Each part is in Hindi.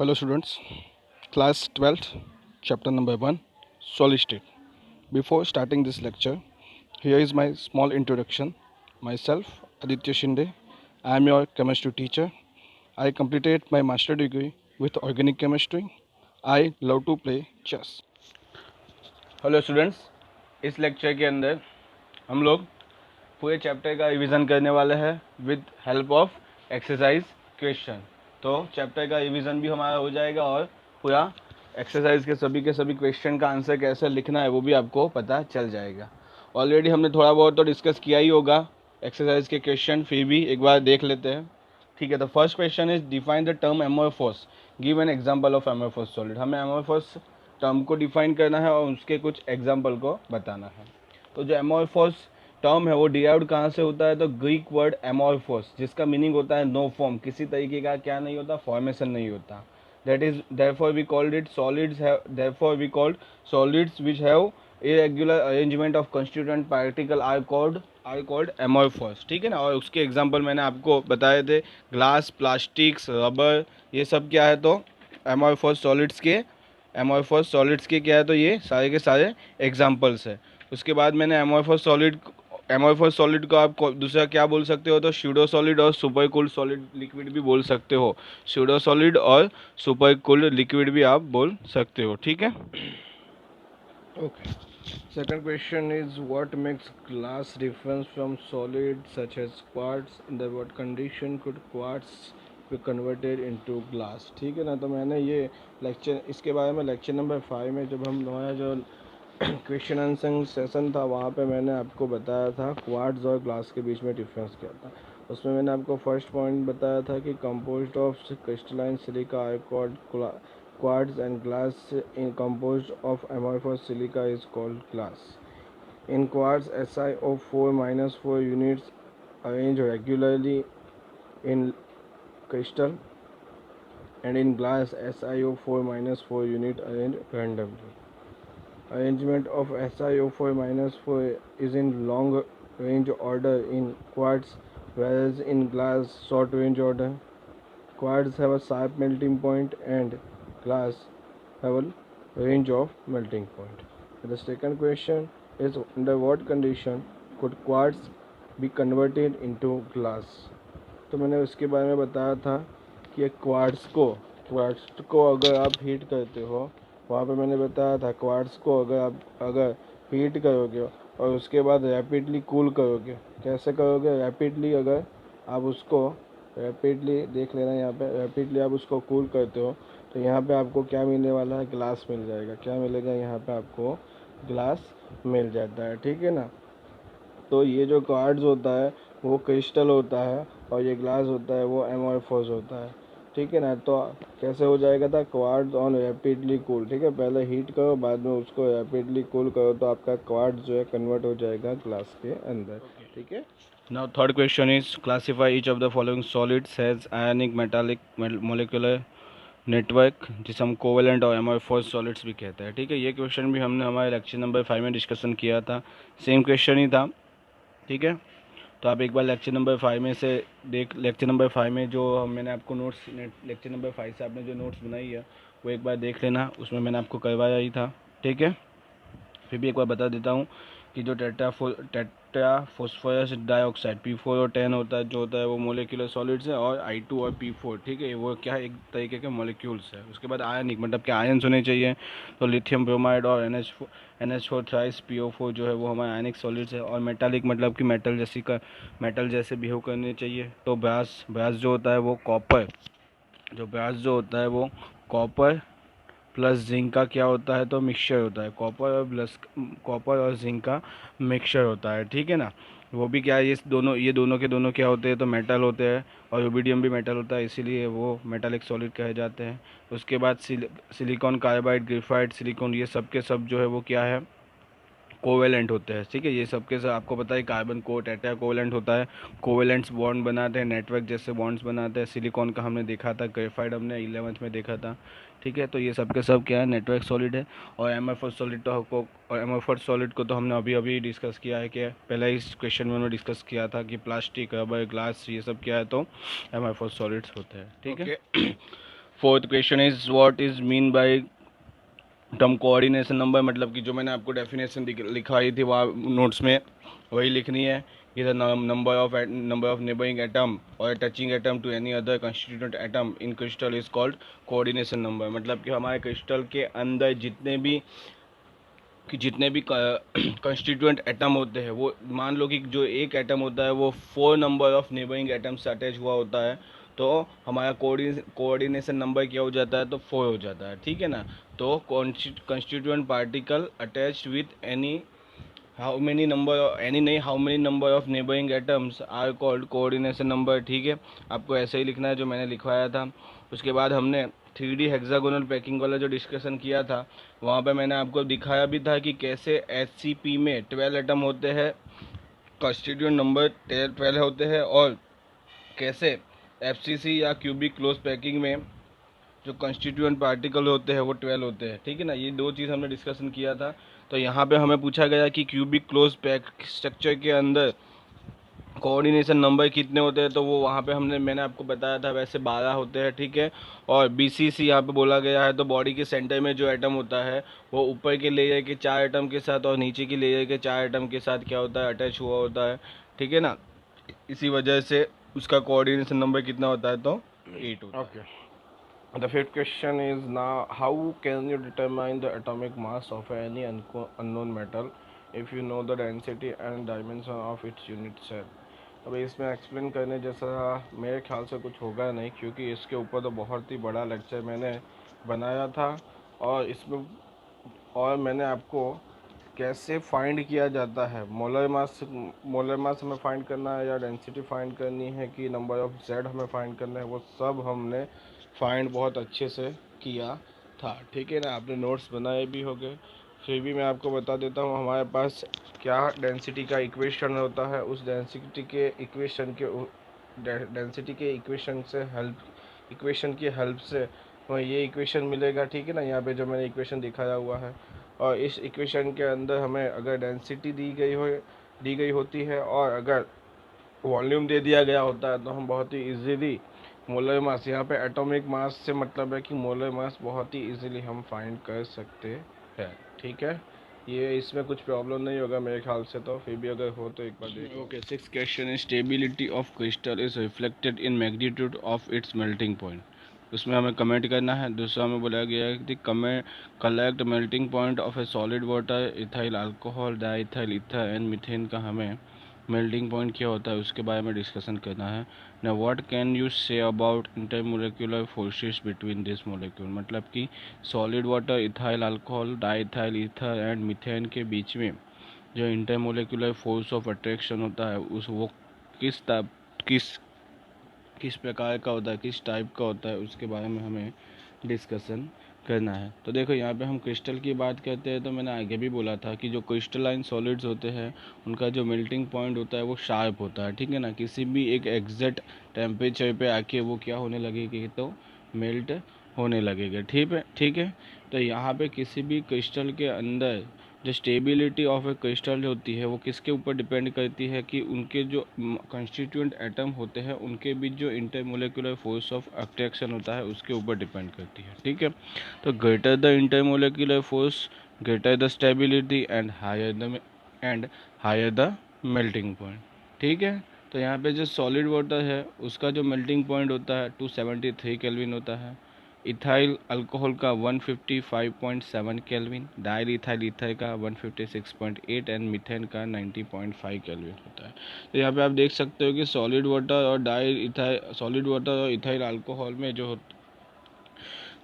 Hello students, class 12th, chapter number 1, solid state. Before starting this lecture, here is my small introduction. Myself, Aditya Shinde. I am your chemistry teacher. I completed my master degree with organic chemistry. I love to play chess. Hello students, इस लेक्चर के अंदर हम लोग पूरे चैप्टर का रिवीजन करने वाले हैं with help of exercise question. तो चैप्टर का रिवीजन भी हमारा हो जाएगा और पूरा एक्सरसाइज के सभी क्वेश्चन का आंसर कैसे लिखना है वो भी आपको पता चल जाएगा। ऑलरेडी हमने थोड़ा बहुत तो डिस्कस किया ही होगा एक्सरसाइज के क्वेश्चन, फिर भी एक बार देख लेते हैं। ठीक है, तो first question is define the term amorphous, give an example of amorphous solid. हमें एमोरफोस टर्म को डिफाइन करना है और उसके कुछ एग्जांपल को बताना है। तो जो एमोरफोस टर्म है वो डिराइव्ड कहाँ से होता है, तो ग्रीक वर्ड एमोरफोस, जिसका मीनिंग होता है नो फॉर्म, किसी तरीके का क्या नहीं होता, फॉर्मेशन नहीं होता। That is therefore we called it solids, therefore we called solids which have irregular arrangement of constituent particle are called amorphous। ठीक है ना। और उसके एग्जांपल मैंने आपको बताए थे, ग्लास, प्लास्टिक्स, रबर, ये सब क्या है, तो amorphous solids के क्या है, तो ये सारे के सारे एग्जांपल्स है। उसके बाद मैंने एमोरफस सॉलिड को आप दूसरा क्या बोल सकते हो, तो स्यूडो सॉलिड और सुपर कूल्ड सॉलिड लिक्विड भी बोल सकते हो। स्यूडो सॉलिड और सुपर कूल्ड लिक्विड भी आप बोल सकते हो। ठीक है, okay. Second question is what makes glass different from solid such as quartz? Under what condition could quartz be converted into glass? ठीक है ना। तो मैंने ये लेक्चर, इसके बारे में लेक्चर नंबर 5 में जब हम हमारा जो क्वेश्चन आंसर सेशन था वहाँ पे मैंने आपको बताया था क्वार्ट्ज और ग्लास के बीच में डिफरेंस क्या था। उसमें मैंने आपको फर्स्ट पॉइंट बताया था कि composed of crystalline silica quartz and glass in composed of amorphous silica is called glass. In quartz, SiO4 units arrange regularly in crystal, and in glass, SiO4 unit arrange randomly. Arrangement of SiO4 is in long range order in quartz, whereas in glass, short range order. Quartz have a sharp melting point and glass have a range of melting point. The second question is under what condition could quartz be converted into glass? तो मैंने उसके बारे में बताया था कि क्वार्ट्ज को अगर आप हीट करते हो, वहाँ पे मैंने बताया था क्वार्ट्ज को अगर हीट करोगे और उसके बाद रैपिडली कूल करोगे, कैसे करोगे, रैपिडली अगर आप उसको रैपिडली देख लेना, यहाँ पे रैपिडली आप उसको कूल करते हो तो यहाँ पे आपको क्या मिलने वाला है, ग्लास मिल जाएगा। क्या मिलेगा, यहाँ पे आपको ग्लास मिल जाता है। ठीक है ना। तो ये जो क्वार्ट्ज होता है वो क्रिस्टल होता है और ये ग्लास होता है वो एमोरफोस होता है। ठीक है ना। तो कैसे हो जाएगा था, क्वार्ट्ज ऑन रैपिडली कूल। ठीक है, पहले हीट करो, बाद में उसको रैपिडली कूल करो तो आपका क्वार्ट्ज जो है कन्वर्ट हो जाएगा ग्लास के अंदर। ठीक है। Now third question is classify each of the following solids as ionic, metallic, molecular network, जिसे हम कोवेलेंट और एमोरफोस सॉलिड्स भी कहते हैं। ठीक है, ये क्वेश्चन भी हमने हमारे लेक्चर नंबर 5 में डिस्कशन किया था, सेम क्वेश्चन ही था। ठीक है, तो आप एक बार लेक्चर नंबर 5 में से लेक्चर नंबर 5 में जो मैंने आपको नोट्स, लेक्चर नंबर 5 से आपने जो नोट्स बनाई है वो एक बार देख लेना, उसमें मैंने आपको करवाया ही था। ठीक है, फिर भी एक बार बता देता हूँ कि जो टेट्रा फॉस्फोरस डाइऑक्साइड P4 और 10 होता है, जो होता है वो मोलिकुलर सॉलिड्स है, और I2 और P4, ठीक है, वो क्या है, एक तरीके के मॉलिक्यूल्स है। उसके बाद आयनिक मतलब कि आयन्स होने चाहिए, तो लिथियम ब्रोमाइड और NH4 थ्राइस PO4 जो है वो हमारे आयनिक सॉलिड्स है। और मेटालिक मतलब कि मेटल जैसे बिहेव करने चाहिए। तो ब्रास जो होता है वो कॉपर प्लस जिंक का क्या होता है, तो मिक्सचर होता है। कॉपर और जिंक का मिक्सचर होता है। ठीक है ना। वो भी क्या है, ये दोनों के दोनों क्या होते हैं, तो मेटल होते हैं, और रुबिडियम भी मेटल होता है, इसीलिए वो मेटालिक सॉलिड कहे जाते हैं। उसके बाद सिलिकॉन कार्बाइड, ग्रेफाइट, सिलिकॉन, ये सब के सब जो है वो क्या है, कोवेलेंट होते हैं। ठीक है, ये सबके सब आपको पता है, कार्बन को टेट्रा कोवेलेंट होता है, कोवेलेंट्स बॉन्ड बनाते हैं, नेटवर्क जैसे बॉन्ड्स बनाते हैं। सिलिकॉन का हमने देखा था, ग्रेफाइट हमने 11th में देखा था। ठीक है, तो ये सबके सब क्या है, नेटवर्क सॉलिड है। और एमोरफस सॉलिड को तो हमने अभी अभी डिस्कस किया है कि पहले इस क्वेश्चन में हमने डिस्कस किया था कि प्लास्टिक, रबर, ग्लास, ये सब क्या है, तो एमोरफस सॉलिड्स होते हैं। ठीक है। Fourth question is what is mean by term coordination number, मतलब कि जो मैंने आपको डेफिनेशन लिखाई थी वहाँ नोट्स में वही लिखनी है. Is number of neighbouring atom और touching atom to any other constituent atom in crystal is called coordination number. मतलब कि हमारे क्रिस्टल के अंदर जितने भी कंस्टिट्यूएंट एटम होते हैं, वो मान लो कि जो एक एटम होता है वो 4 नंबर ऑफ नेबरिंग एटम से अटैच हुआ होता है, तो हमारा कोऑर्डिनेशन नंबर क्या हो जाता है, तो 4 हो जाता है. ठीक है ना. तो constituent particle attached with how many number of neighbouring atoms are called coordination number. ठीक है, आपको ऐसे ही लिखना है जो मैंने लिखवाया था. उसके बाद हमने 3D हेक्सागोनल पैकिंग वाला जो डिस्कशन किया था, वहाँ पे मैंने आपको दिखाया भी था कि कैसे HCP में 12 एटम होते हैं, कॉन्स्टिट्यूएंट नंबर 12 होते हैं, और कैसे FCC या क्यूबिक क्लोज पैकिंग में जो कॉन्स्टिट्यूएंट पार्टिकल होते हैं वो 12 होते हैं. ठीक है ना, ये दो चीज़ हमने डिस्कशन किया था. तो यहाँ पे हमें पूछा गया कि क्यूबिक क्लोज पैक स्ट्रक्चर के अंदर कोऑर्डिनेशन नंबर कितने होते हैं, तो वो वहाँ पे मैंने आपको बताया था वैसे 12 होते हैं. ठीक है, और BCC यहाँ पे बोला गया है. तो बॉडी के सेंटर में जो एटम होता है वो ऊपर के लेयर के 4 एटम के साथ और नीचे की लेयर के 4 एटम के साथ क्या होता है, अटैच हुआ होता है. ठीक है ना, इसी वजह से उसका कोऑर्डिनेशन नंबर कितना होता है, तो 8 होता है. Okay. The fifth question is now how can you determine the atomic mass of any unknown metal if you know the density and dimension of its unit cell. अब इसमें एक्सप्लेन करने जैसा मेरे ख्याल से कुछ होगा नहीं, क्योंकि इसके ऊपर तो बहुत ही बड़ा लेक्चर मैंने बनाया था, और इसमें मैंने आपको कैसे फाइंड किया जाता है, मोलर मास हमें फाइंड करना है या डेंसिटी फाइंड करनी है कि नंबर ऑफ जेड हमें फाइंड करना है, वो सब हमने फाइंड बहुत अच्छे से किया था. ठीक है ना, आपने नोट्स बनाए भी होंगे, फिर भी मैं आपको बता देता हूँ हमारे पास क्या डेंसिटी का इक्वेशन होता है. उस डेंसिटी के इक्वेशन की हेल्प से हमें ये इक्वेशन मिलेगा. ठीक है ना, यहाँ पे जो मैंने इक्वेशन दिखाया हुआ है, और इस इक्वेशन के अंदर हमें अगर डेंसिटी दी गई होती है और अगर वॉल्यूम दे दिया गया होता है, तो हम बहुत ही इजीली मोलर मास, यहाँ पे एटॉमिक मास से मतलब है कि मोलर मास बहुत ही इजीली हम फाइंड कर सकते हैं. ठीक है, ये इसमें कुछ प्रॉब्लम नहीं होगा मेरे ख्याल से, तो फिर भी अगर हो तो एक बार देख. Okay, six question is stability of crystal is reflected in magnitude of its melting point. उसमें हमें कमेंट करना है. दूसरा हमें बोला गया है कि collect melting point of A solid water, ethyl alcohol, diethyl ether and methane का हमें मेल्टिंग पॉइंट क्या होता है उसके बारे में डिस्कशन करना है. ना what can you say about intermolecular forces between this molecule, मतलब कि solid water, ethyl alcohol, diethyl ether and methane के बीच में जो इंटरमोलिकुलर फोर्स ऑफ अट्रैक्शन होता है वो किस किस किस प्रकार का होता है, किस टाइप का होता है, उसके बारे में हमें डिस्कशन करना है. तो देखो यहाँ पे हम क्रिस्टल की बात करते हैं, तो मैंने आगे भी बोला था कि जो क्रिस्टलाइन सॉलिड्स होते हैं उनका जो मेल्टिंग पॉइंट होता है वो शार्प होता है. ठीक है ना, किसी भी एक एग्जैक्ट टेम्परेचर पे आके वो क्या होने लगेगी, तो मेल्ट होने लगेगा. ठीक है. तो यहाँ पे किसी भी क्रिस्टल के अंदर जो स्टेबिलिटी ऑफ ए क्रिस्टल होती है वो किसके ऊपर डिपेंड करती है कि उनके जो कंस्टिट्यूएंट एटम होते हैं उनके बीच जो इंटरमोलिकुलर फोर्स ऑफ अट्रैक्शन होता है उसके ऊपर डिपेंड करती है. ठीक है, तो greater the intermolecular force greater the stability and higher the melting point. ठीक है, तो यहाँ पे जो सॉलिड वाटर है उसका जो मेल्टिंग पॉइंट होता है 273 केल्विन होता है. इथाइल अल्कोहल का 155.7 केल्विन, डायल इथाइल ईथर का 156.8 एंड मीथेन का 90.5 केल्विन होता है. तो यहाँ पे आप देख सकते हो कि सॉलिड वाटर और इथाइल अल्कोहल में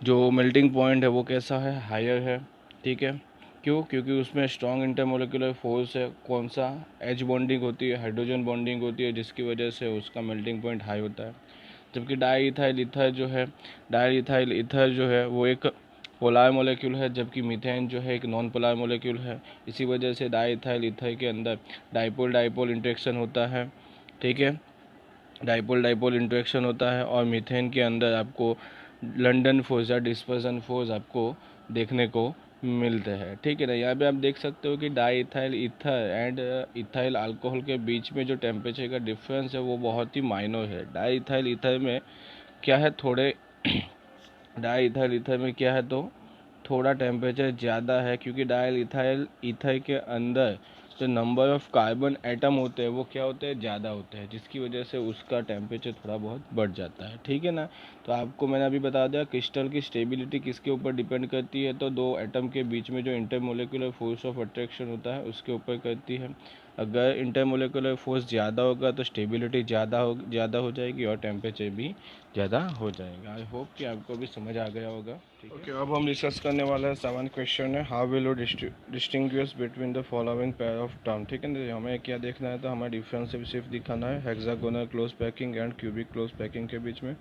जो मेल्टिंग पॉइंट है वो कैसा है, हायर है. ठीक है, क्योंकि उसमें स्ट्रॉन्ग इंटरमोलिकुलर फोर्स है. कौन सा, एच बॉन्डिंग होती है, हाइड्रोजन बॉन्डिंग होती है, जिसकी वजह से उसका मेल्टिंग पॉइंट हाई होता है. जबकि डाईइथाइल ईथर जो है वो एक पोलर मोलेक्यूल है, जबकि मीथेन जो है एक नॉन पोलर मोलेक्यूल है. इसी वजह से डाईइथाइल ईथर के अंदर डाइपोल इंटरेक्शन होता है. ठीक है, डाइपोल इंटरेक्शन होता है, और मीथेन के अंदर आपको लंडन फोर्स या डिस्पर्सन फोर्स आपको देखने को मिलते हैं. ठीक है ना, यहाँ पे आप देख सकते हो कि diethyl ether and ethyl alcohol के बीच में जो टेम्परेचर का डिफरेंस है वो बहुत ही माइनर है. डाईइथाइल ईथर में क्या है, थोड़े डाई इथाइल ईथर में क्या है तो थोड़ा टेम्परेचर ज़्यादा है, क्योंकि डाई इथाइल ईथर के अंदर जो नंबर ऑफ कार्बन एटम होते हैं वो क्या होते हैं, ज़्यादा होते हैं, जिसकी वजह से उसका टेम्परेचर थोड़ा बहुत बढ़ जाता है। ठीक है ना। तो आपको मैंने अभी बता दिया क्रिस्टल की स्टेबिलिटी किसके ऊपर डिपेंड करती है, तो दो एटम के बीच में जो इंटरमोलिकुलर फोर्स ऑफ अट्रैक्शन होता है उसके ऊपर करती है। अगर इंटरमोलिकुलर फोर्स ज़्यादा होगा तो स्टेबिलिटी ज़्यादा हो जाएगी और टेम्परेचर भी ज़्यादा हो जाएगा। आई होप कि आपको भी समझ आ गया होगा। ओके, अब हम डिस्कस करने वाले हैं 7 क्वेश्चन है, how will you distinguish between the following pair of term. ठीक है ना, हमें क्या देखना है, तो हमें डिफरेंस सिर्फ दिखाना है hexagonal close packing and cubic close packing के बीच में,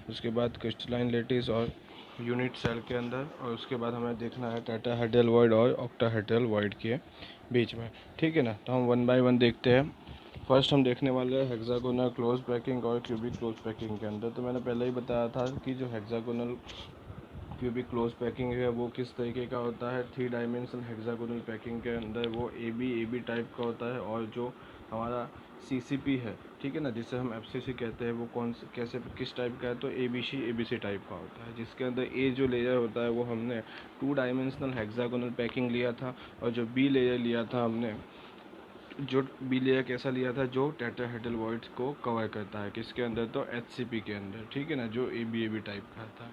उसके बाद क्रिस्टलाइन लेटिस और यूनिट सेल के अंदर, और उसके बाद हमें देखना है टेट्राहेड्रल वॉइड और ऑक्टाहेड्रल वॉइड के बीच में। ठीक है ना, तो हम 1 बाय 1 देखते हैं। फर्स्ट हम देखने वाले हैं हेक्सागोनल क्लोज पैकिंग और क्यूबिक क्लोज पैकिंग के अंदर। तो मैंने पहले ही बताया था कि जो हेक्सागोनल क्यूबिक क्लोज पैकिंग है वो किस तरीके का होता है। 3 डायमेंशनल हेक्सागोनल पैकिंग के अंदर वो ए बी टाइप का होता है, और जो हमारा CCP है, ठीक है ना, जिसे हम FCC कहते हैं, वो कौन से कैसे किस टाइप का है, तो ABC टाइप का होता है, जिसके अंदर ए जो लेयर होता है वो हमने 2 डायमेंशनल हेक्सागोनल पैकिंग लिया था, और जो बी लेयर लिया था हमने, जो बी लेयर कैसा लिया था, जो टेट्राहेड्रल वॉइड्स को कवर करता है, किसके अंदर, तो HCP के अंदर। ठीक है ना, जो AB टाइप का था,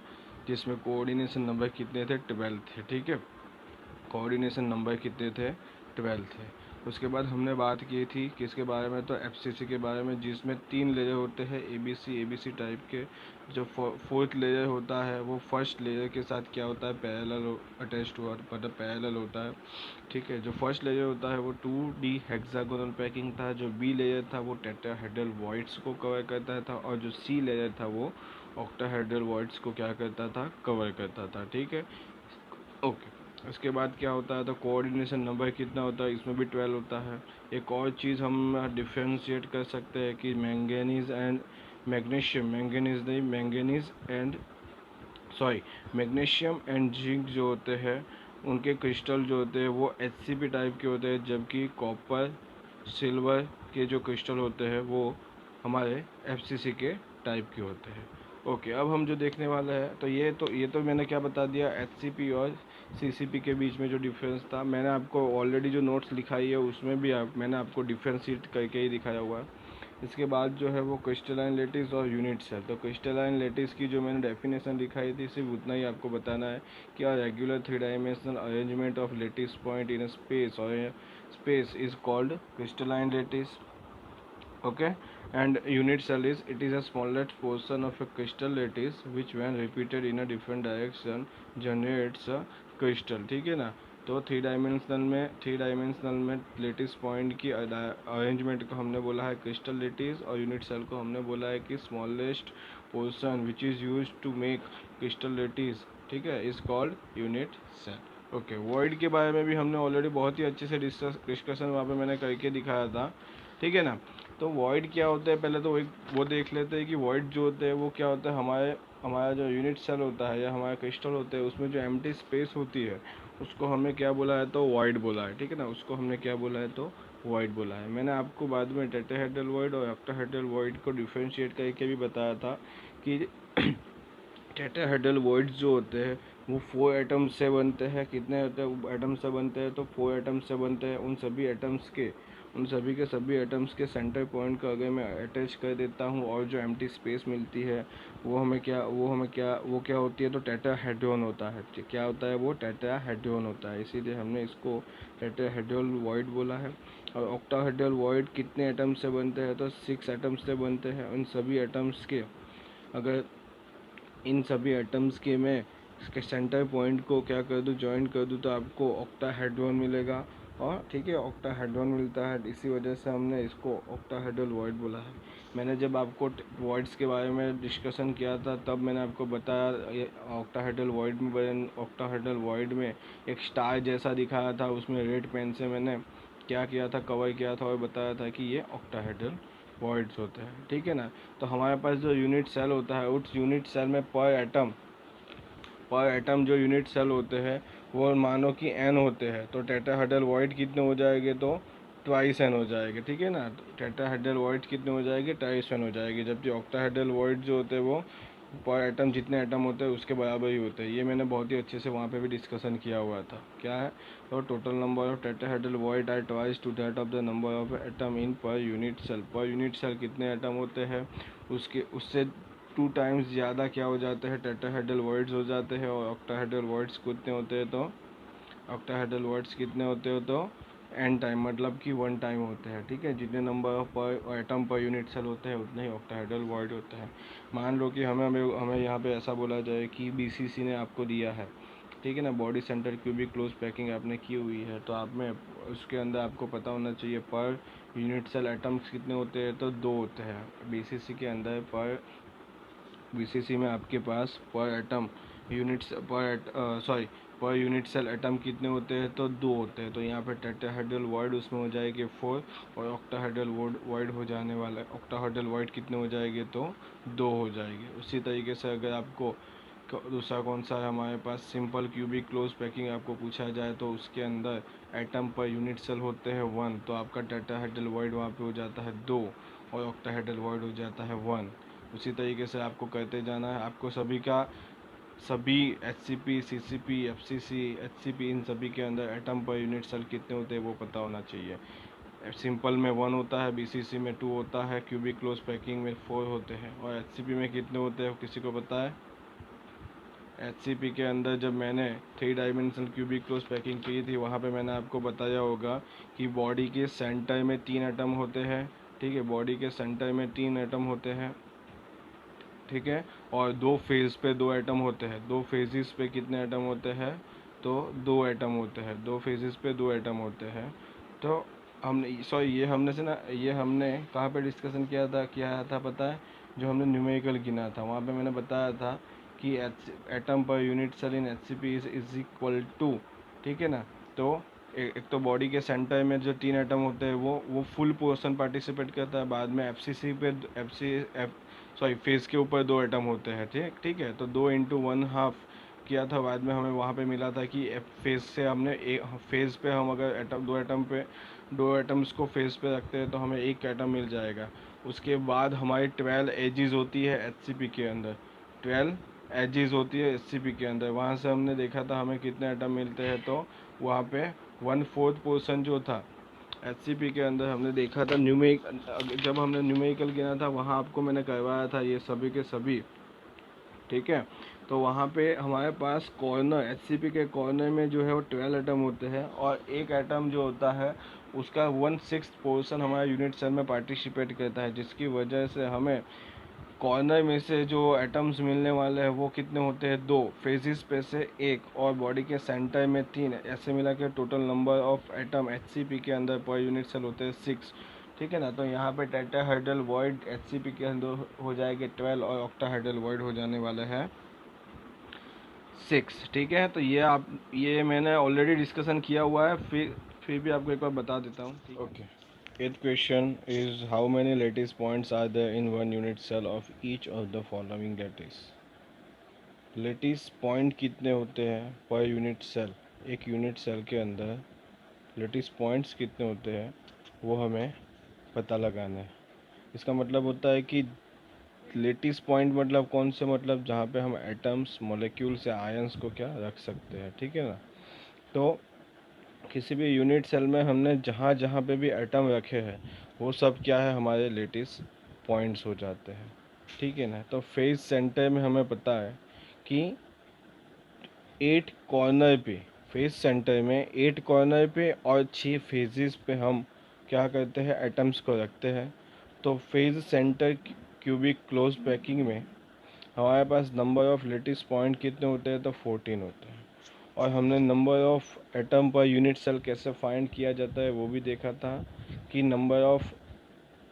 जिसमें कोऑर्डिनेशन नंबर कितने थे, 12 थे। ठीक है, कोऑर्डिनेशन नंबर कितने थे, 12 थे। उसके बाद हमने बात की थी किसके बारे में, तो FCC के बारे में, जिसमें 3 लेयर होते हैं ABC टाइप के। जो फोर्थ लेयर होता है वो फर्स्ट लेयर के साथ क्या होता है, पैरेलल अटैच्ड हुआ, मतलब पैरेलल होता है। ठीक है, जो फर्स्ट लेयर होता है वो 2D हेक्सागोनल पैकिंग था, जो बी लेयर था वो टेट्राहेड्रल वॉइड्स को कवर करता था, और जो सी लेयर था वो ऑक्टाहेड्रल वॉइड्स को क्या करता था, कवर करता था। ठीक है, ओके। उसके बाद क्या होता है, तो कोऑर्डिनेशन नंबर कितना होता है, इसमें भी 12 होता है। एक और चीज़ हम डिफ्रेंशिएट कर सकते हैं कि manganese and magnesium, manganese and sorry magnesium and zinc जो होते हैं, उनके क्रिस्टल जो होते हैं वो HCP टाइप के होते हैं, जबकि कॉपर सिल्वर के जो क्रिस्टल होते हैं वो हमारे FCC के टाइप के होते हैं। ओके, अब हम जो देखने वाले हैं, तो ये तो मैंने क्या बता दिया, HCP और CCP के बीच में जो डिफरेंस था, मैंने आपको ऑलरेडी जो नोट्स लिखाई है उसमें भी मैंने आपको डिफ्रेंशिएट करके ही दिखाया हुआ है। इसके बाद जो है वो क्रिस्टलाइन लेटिस और यूनिट सेल। तो क्रिस्टलाइन लेटिस की जो मैंने डेफिनेशन दिखाई थी, सिर्फ उतना ही आपको बताना है कि a regular 3 dimensional arrangement of lattice point in space और space is called crystalline lattice. Okay, and unit cell is, it is a smallest portion of a crystal lattice which when repeated in a different direction generates a crystal। ठीक है ना, तो थ्री डायमेंशनल में लेटिस पॉइंट की अरेंजमेंट को हमने बोला है क्रिस्टल लेटिस, और यूनिट सेल को हमने बोला है कि smallest portion which is use to make crystal lattice, ठीक है, is called unit cell. Okay, void के बारे में भी हमने ऑलरेडी बहुत ही अच्छे से डिस्कशन वहाँ पे मैंने करके दिखाया था। ठीक है ना, तो वॉइड क्या होता है, पहले तो वो देख लेते हैं कि वॉइड जो होते हैं वो क्या होता है। हमारा जो यूनिट सेल होता है या हमारा क्रिस्टल होते हैं, उसमें जो एम्प्टी स्पेस होती है उसको हमने क्या बोला है, तो वॉइड बोला है। ठीक है ना, उसको हमने क्या बोला है, तो वॉइड बोला है। मैंने आपको बाद में टेट्राहेड्रल वॉइड और ऑक्टाहेड्रल वॉइड को डिफ्रेंशिएट करके भी बताया था कि टेट्राहेड्रल वॉइड्स जो होते हैं वो 4 एटम्स से बनते हैं। कितने होते हैं एटम्स से बनते हैं, तो 4 एटम्स से बनते हैं। उन सभी के सभी एटम्स के सेंटर पॉइंट को अगर मैं अटैच कर देता हूँ, और जो एम्प्टी स्पेस मिलती है वो क्या होती है, तो टेट्राहेड्रॉन होता है। क्या होता है, वो टेट्राहेड्रॉन होता है, इसीलिए हमने इसको टेट्राहेड्रल वॉइड बोला है। और ऑक्टाहेड्रल वॉइड कितने एटम्स से बनते हैं, तो 6 एटम्स से बनते हैं। उन सभी एटम्स के अगर इन सभी एटम्स के मैं इसके सेंटर पॉइंट को क्या कर दूँ, जॉइन कर दूँ, तो आपको ऑक्टाहेड्रॉन मिलेगा। और ठीक है, ऑक्टाहेड्रॉन मिलता है, इसी वजह से हमने इसको ऑक्टाहेड्रल वॉइड बोला है। मैंने जब आपको वॉइड्स के बारे में डिस्कशन किया था, तब मैंने आपको बताया ऑक्टाहेड्रल वॉइड में एक स्टार जैसा दिखाया था, उसमें रेड पेन से मैंने क्या किया था, कवर किया था, और बताया था कि ये ऑक्टाहेड्रल वॉइड्स होते हैं। ठीक है ना, तो हमारे पास जो यूनिट सेल होता है, उस यूनिट सेल में पर एटम जो यूनिट सेल होते हैं वो मानो कि n होते हैं, तो टेट्राहेड्रल वॉइड कितने हो जाएंगे, तो ट्वाइस n हो जाएंगे। ठीक है ना, तो टेट्राहेड्रल वॉइड कितने हो जाएंगे, ट्वाइस n हो जाएंगे। जबकि ऑक्टाहेड्रल वॉइड जो होते हैं वो पर एटम जितने एटम होते हैं उसके बराबर ही होते हैं। ये मैंने बहुत ही अच्छे से वहाँ पे भी डिस्कशन किया हुआ था। क्या है, तो total number of tetrahedral void are twice to that of the number of atom in per unit cell. Per unit cell कितने एटम होते हैं उससे 2 टाइम्स ज़्यादा क्या हो जाते हैं, टेट्राहेड्रल वॉइड्स हो जाते हैं। और ऑक्टाहेड्रल वॉइड्स कितने होते हैं, तो ऑक्टाहेड्रल वर्ड्स कितने होते हो, तो एन टाइम, मतलब कि 1 टाइम होते हैं। ठीक है, जितने नंबर ऑफ पर एटम पर यूनिट सेल होते हैं उतने ही ऑक्टाहेड्रल वर्ड होते हैं। मान लो कि हमें यहाँ पे ऐसा बोला जाए कि बीसीसी ने आपको दिया है, ठीक है ना, body centre cubic close packing आपने की हुई है, तो आप में उसके अंदर आपको पता होना चाहिए पर यूनिट सेल एटम्स कितने होते हैं, तो 2 होते हैं बीसीसी के अंदर। पर बीसीसी में आपके पास per atom units per unit cell atom कितने होते हैं, तो 2 होते हैं। तो यहाँ पे टेट्राहेड्रल वर्ड उसमें हो जाएगी 4 और ऑक्टाहेड्रल वर्ड हो जाने वाला है, ऑक्टाहेड्रल वर्ड कितने हो जाएंगे, तो 2 हो जाएंगे। उसी तरीके से अगर आपको दूसरा कौन सा है हमारे पास, सिंपल क्यूबिक क्लोज पैकिंग आपको पूछा जाए तो उसके अंदर एटम पर यूनिट सेल होते हैं 1, तो आपका टेट्राहेड्रल वर्ड वहाँ पे हो जाता है 2 और ऑक्टाहेड्रल वर्ड हो जाता है 1। उसी तरीके से आपको करते जाना है। आपको सभी एच सी पी, सी सी पी, एफ सी सी, एच सी पी, इन सभी के अंदर एटम पर यूनिट सेल कितने होते हैं वो पता होना चाहिए। सिंपल में 1 होता है, बी सी सी में 2 होता है, क्यूबिक क्लोज पैकिंग में 4 होते हैं। और एच सी पी में कितने होते हैं, किसी को पता है? एच सी पी के अंदर जब मैंने 3 डायमेंशनल क्यूबिक क्लोज पैकिंग की थी वहाँ पे मैंने आपको बताया होगा कि बॉडी के सेंटर में 3 एटम होते हैं। ठीक है, बॉडी के सेंटर में 3 एटम होते हैं। ठीक है, और 2 फेज पे 2 एटम होते हैं। 2 फेजेस पे कितने एटम होते हैं, तो 2 एटम होते हैं। 2 फेजेस पे 2 एटम होते हैं। तो हमने ये हमने कहाँ पे डिस्कशन किया था पता है, जो हमने न्यूमेरिकल गिना था वहाँ पे मैंने बताया था कि atom per unit cell in H C P is equal to, ठीक है ना। तो एक तो बॉडी के सेंटर में जो 3 एटम होते हैं वो फुल पोर्शन पार्टिसिपेट करता है। बाद में एफ सी सी पे F C F sorry face के ऊपर 2 एटम होते हैं। ठीक ठीक है, तो 2 इंटू 1/2 किया था। बाद में हमें वहाँ पे मिला था कि फेस से हमने फेस पे हम अगर दो एटम्स को फेस पे रखते हैं तो हमें एक एटम मिल जाएगा। उसके बाद हमारी 12 एजेस होती है एच के अंदर, 12 एजेस होती है एच के अंदर। वहाँ से हमने देखा था हमें कितने एटम मिलते हैं, तो वहाँ पे 1/4 पोर्शन जो था एच के अंदर हमने देखा था। जब हमने न्यूमेरिकल गिना था वहाँ आपको मैंने करवाया था ये सभी के सभी। ठीक है, तो वहाँ पे हमारे पास कॉर्नर एच के कॉर्नर में जो है वो 12 एटम होते हैं और एक एटम जो होता है उसका 1/6 पोर्शन हमारे यूनिट सेल में पार्टिसिपेट करता है, जिसकी वजह से हमें कॉर्नर में से जो एटम्स मिलने वाले हैं वो कितने होते हैं, 2 फेजिस पे से 1 और बॉडी के सेंटर में 3। ऐसे मिला के total number of atom H के अंदर पर यूनिट सेल होते हैं 6। ठीक है ना, तो यहाँ पे टेट्राहेड्रल वॉइड एच के अंदर हो जाएंगे 12 और ऑक्टाहेड्रल वॉइड हो जाने वाले हैं 6। ठीक है, तो ये मैंने ऑलरेडी डिस्कशन किया हुआ है, फिर भी आपको एक बार बता देता हूँ। Okay, eighth question is how many lattice points are there in one unit cell of each of the following lattice. Lattice point कितने होते हैं पर यूनिट सेल, एक यूनिट सेल के अंदर लेटिस पॉइंट्स कितने होते हैं वो हमें पता लगाना है। इसका मतलब होता है कि लेटिस पॉइंट मतलब कौन से, मतलब जहाँ पे हम एटम्स, मॉलिक्यूल्स या आयंस को क्या रख सकते हैं। ठीक है ना, तो किसी भी यूनिट सेल में हमने जहाँ जहाँ पे भी एटम रखे हैं वो सब क्या है, हमारे लेटिस पॉइंट्स हो जाते हैं। ठीक है ना, तो फेज सेंटर में हमें पता है कि 8 कॉर्नर पे, फेज सेंटर में 8 कॉर्नर पे और 6 फेजेस पे हम क्या करते हैं, एटम्स को रखते हैं। तो face centre cubic close packing में हमारे पास नंबर ऑफ लेटिस पॉइंट कितने होते हैं, तो 14 होते हैं। और हमने number of atom per unit cell कैसे फाइंड किया जाता है वो भी देखा था कि नंबर ऑफ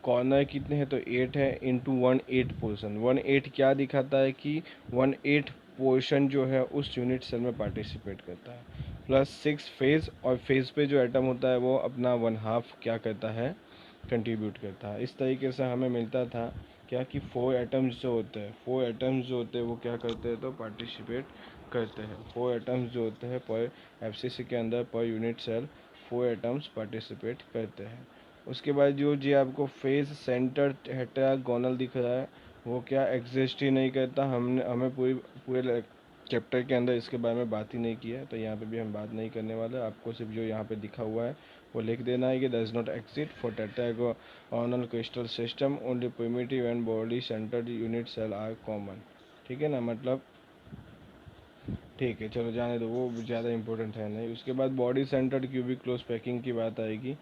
कॉर्नर कितने हैं, तो 8 है इंटू 1/8 पोर्शन। 1/8 क्या दिखाता है कि 1/8 पोर्शन जो है उस यूनिट सेल में पार्टिसिपेट करता है, प्लस 6 फेज, और फेज पे जो एटम होता है वो अपना 1/2 क्या करता है, कंट्रीब्यूट करता है। इस तरीके से हमें मिलता था क्या कि 4 एटम्स जो होते हैं, 4 एटम्स जो होते हैं वो क्या करते हैं, तो पार्टिसिपेट करते हैं। 4 एटम्स जो होते हैं पर एफसीसी के अंदर पर यूनिट सेल 4 एटम्स पार्टिसिपेट करते हैं। उसके बाद जो जी आपको फेज सेंटर हेटेरागोनल दिख रहा है वो क्या एग्जिस्ट ही नहीं करता। हमें पूरे चैप्टर के अंदर इसके बारे में बात ही नहीं किया है, तो यहाँ पे भी हम बात नहीं करने वाले। आपको सिर्फ जो यहाँ पे दिखा हुआ है वो लिख देना है कि does not exist for tetragonal crystal system, only primitive and body centred unit cell are common. ठीक है ना, मतलब ठीक है, चलो जाने दो, वो ज़्यादा इंपॉर्टेंट है नहीं। उसके बाद body centred cubic close packing की बात आएगी।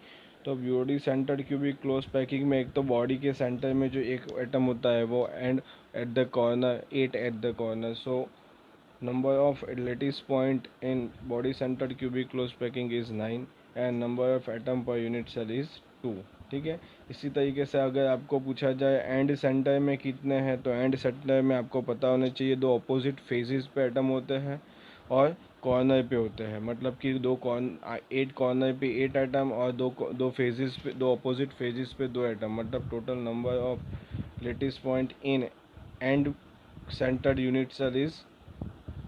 तो body centred cubic close packing में एक तो बॉडी के सेंटर में जो एक एटम होता है वो and eight the corner 8 eight the corner, so number of lattice point in body centered cubic closed packing is 9 and number of atom per unit cell is 2। ठीक है, इसी तरीके से अगर आपको पूछा जाए एंड सेंटर में कितने हैं, तो एंड सेंटर में आपको पता होना चाहिए दो अपोजिट फेजेस पे एटम होते हैं और कॉर्नर पे होते हैं। मतलब कि 8 कॉर्नर पे 8 एटम और दो फेजेस पे, दो अपोजिट फेजेस पे 2 एटम, मतलब total number of lattice point in end centred unit cell is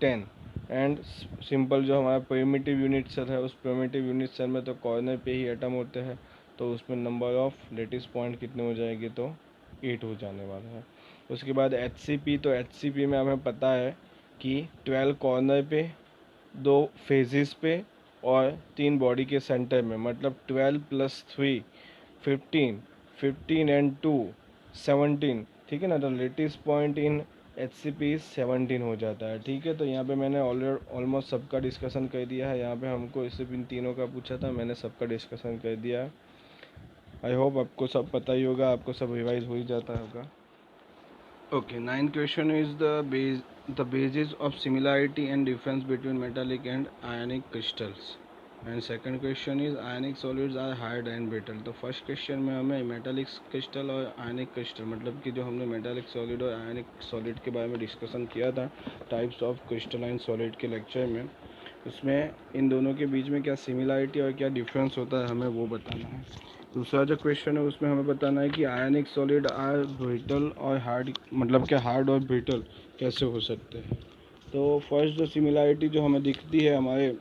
10। And simple जो हमारा प्रिमिटिव यूनिट सेल है, उस प्रिमिटिव यूनिट सेल में तो कॉर्नर पे ही एटम होते हैं, तो उसमें नंबर ऑफ लेटिस पॉइंट कितने हो जाएंगे, तो 8 हो जाने वाला है। उसके बाद HCP, तो HCP में हमें पता है कि 12 कॉर्नर पे, 2 फेजेस पे और 3 बॉडी के सेंटर में, मतलब 12 + 3 15, 15 एंड 2 17। ठीक है ना, तो लेटेस्ट पॉइंट इन HCP 17 हो जाता है। ठीक है, तो यहाँ पे मैंने ऑलमोस्ट सबका डिस्कशन कर दिया है। यहाँ पे हमको इससे इन तीनों का पूछा था, मैंने सबका डिस्कशन कर दिया है। आई होप आपको सब पता ही होगा, आपको सब रिवाइज हो ही जाता होगा। Okay, ninth question is the basis of similarity and difference between metallic and ionic crystals. And second question is ionic solids are hard and brittle। तो फर्स्ट क्वेश्चन में हमें मेटालिक क्रिस्टल और आयनिक क्रिस्टल, मतलब कि जो हमने मेटालिक सॉलिड और आयनिक सॉलिड के बारे में डिस्कशन किया था टाइप्स ऑफ क्रिस्टलाइन सॉलिड के लेक्चर में, उसमें इन दोनों के बीच में क्या सिमिलरिटी और क्या डिफरेंस होता है हमें वो बताना है। दूसरा जो क्वेश्चन है उसमें हमें बताना है कि आयनिक सॉलिड आर ब्रिटल और हार्ड, मतलब क्या हार्ड और ब्रिटल कैसे हो सकते हैं। तो फर्स्ट जो सिमिलरिटी जो हमें दिखती है हमारे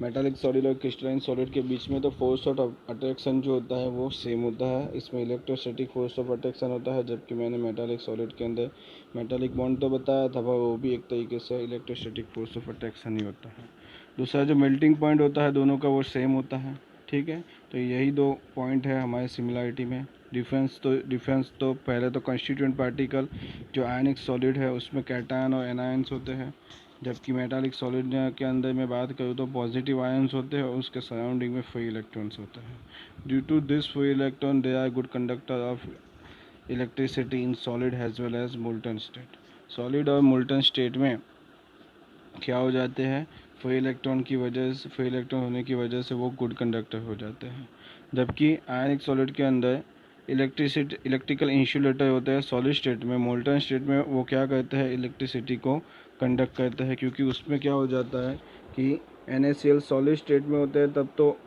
मेटालिक सॉलिड और क्रिस्टलाइन सॉलिड के बीच में, तो फोर्स ऑफ अट्रैक्शन जो होता है वो सेम होता है। इसमें इलेक्ट्रोस्टैटिक फोर्स ऑफ अट्रैक्शन होता है, जबकि मैंने मेटालिक सॉलिड के अंदर मेटालिक बॉन्ड तो बताया था, पर वो भी एक तरीके से इलेक्ट्रोस्टैटिक फोर्स ऑफ अट्रैक्शन ही होता है। दूसरा जो मेल्टिंग पॉइंट होता है दोनों का वो सेम होता है। ठीक है, तो यही दो पॉइंट है हमारे सिमिलरिटी में। डिफरेंस तो पहले तो कंस्टिट्यूएंट पार्टिकल जो आयनिक सॉलिड है उसमें कैटायन और एनायंस होते हैं, जबकि मेटालिक सॉलिड के अंदर में बात करूँ तो पॉजिटिव आयंस होते हैं और उसके सराउंडिंग में फ्री इलेक्ट्रॉन्स होते हैं। Due to this free electron they are good conductor of electricity in solid as well as molten state. Solid और मोल्टन स्टेट में क्या हो जाते हैं, फ्री इलेक्ट्रॉन की वजह से, फ्री इलेक्ट्रॉन होने की वजह से वो गुड कंडक्टर हो जाते हैं। जबकि आयनिक सॉलिड के अंदर इलेक्ट्रिकल इंसुलेटर होते हैं सॉलिड स्टेट में। मोल्टन स्टेट में वो क्या करते हैं, इलेक्ट्रिसिटी को कंडक्ट करते हैं, क्योंकि उसमें क्या हो जाता है कि NaCl सॉलिड स्टेट में होते हैं तब तो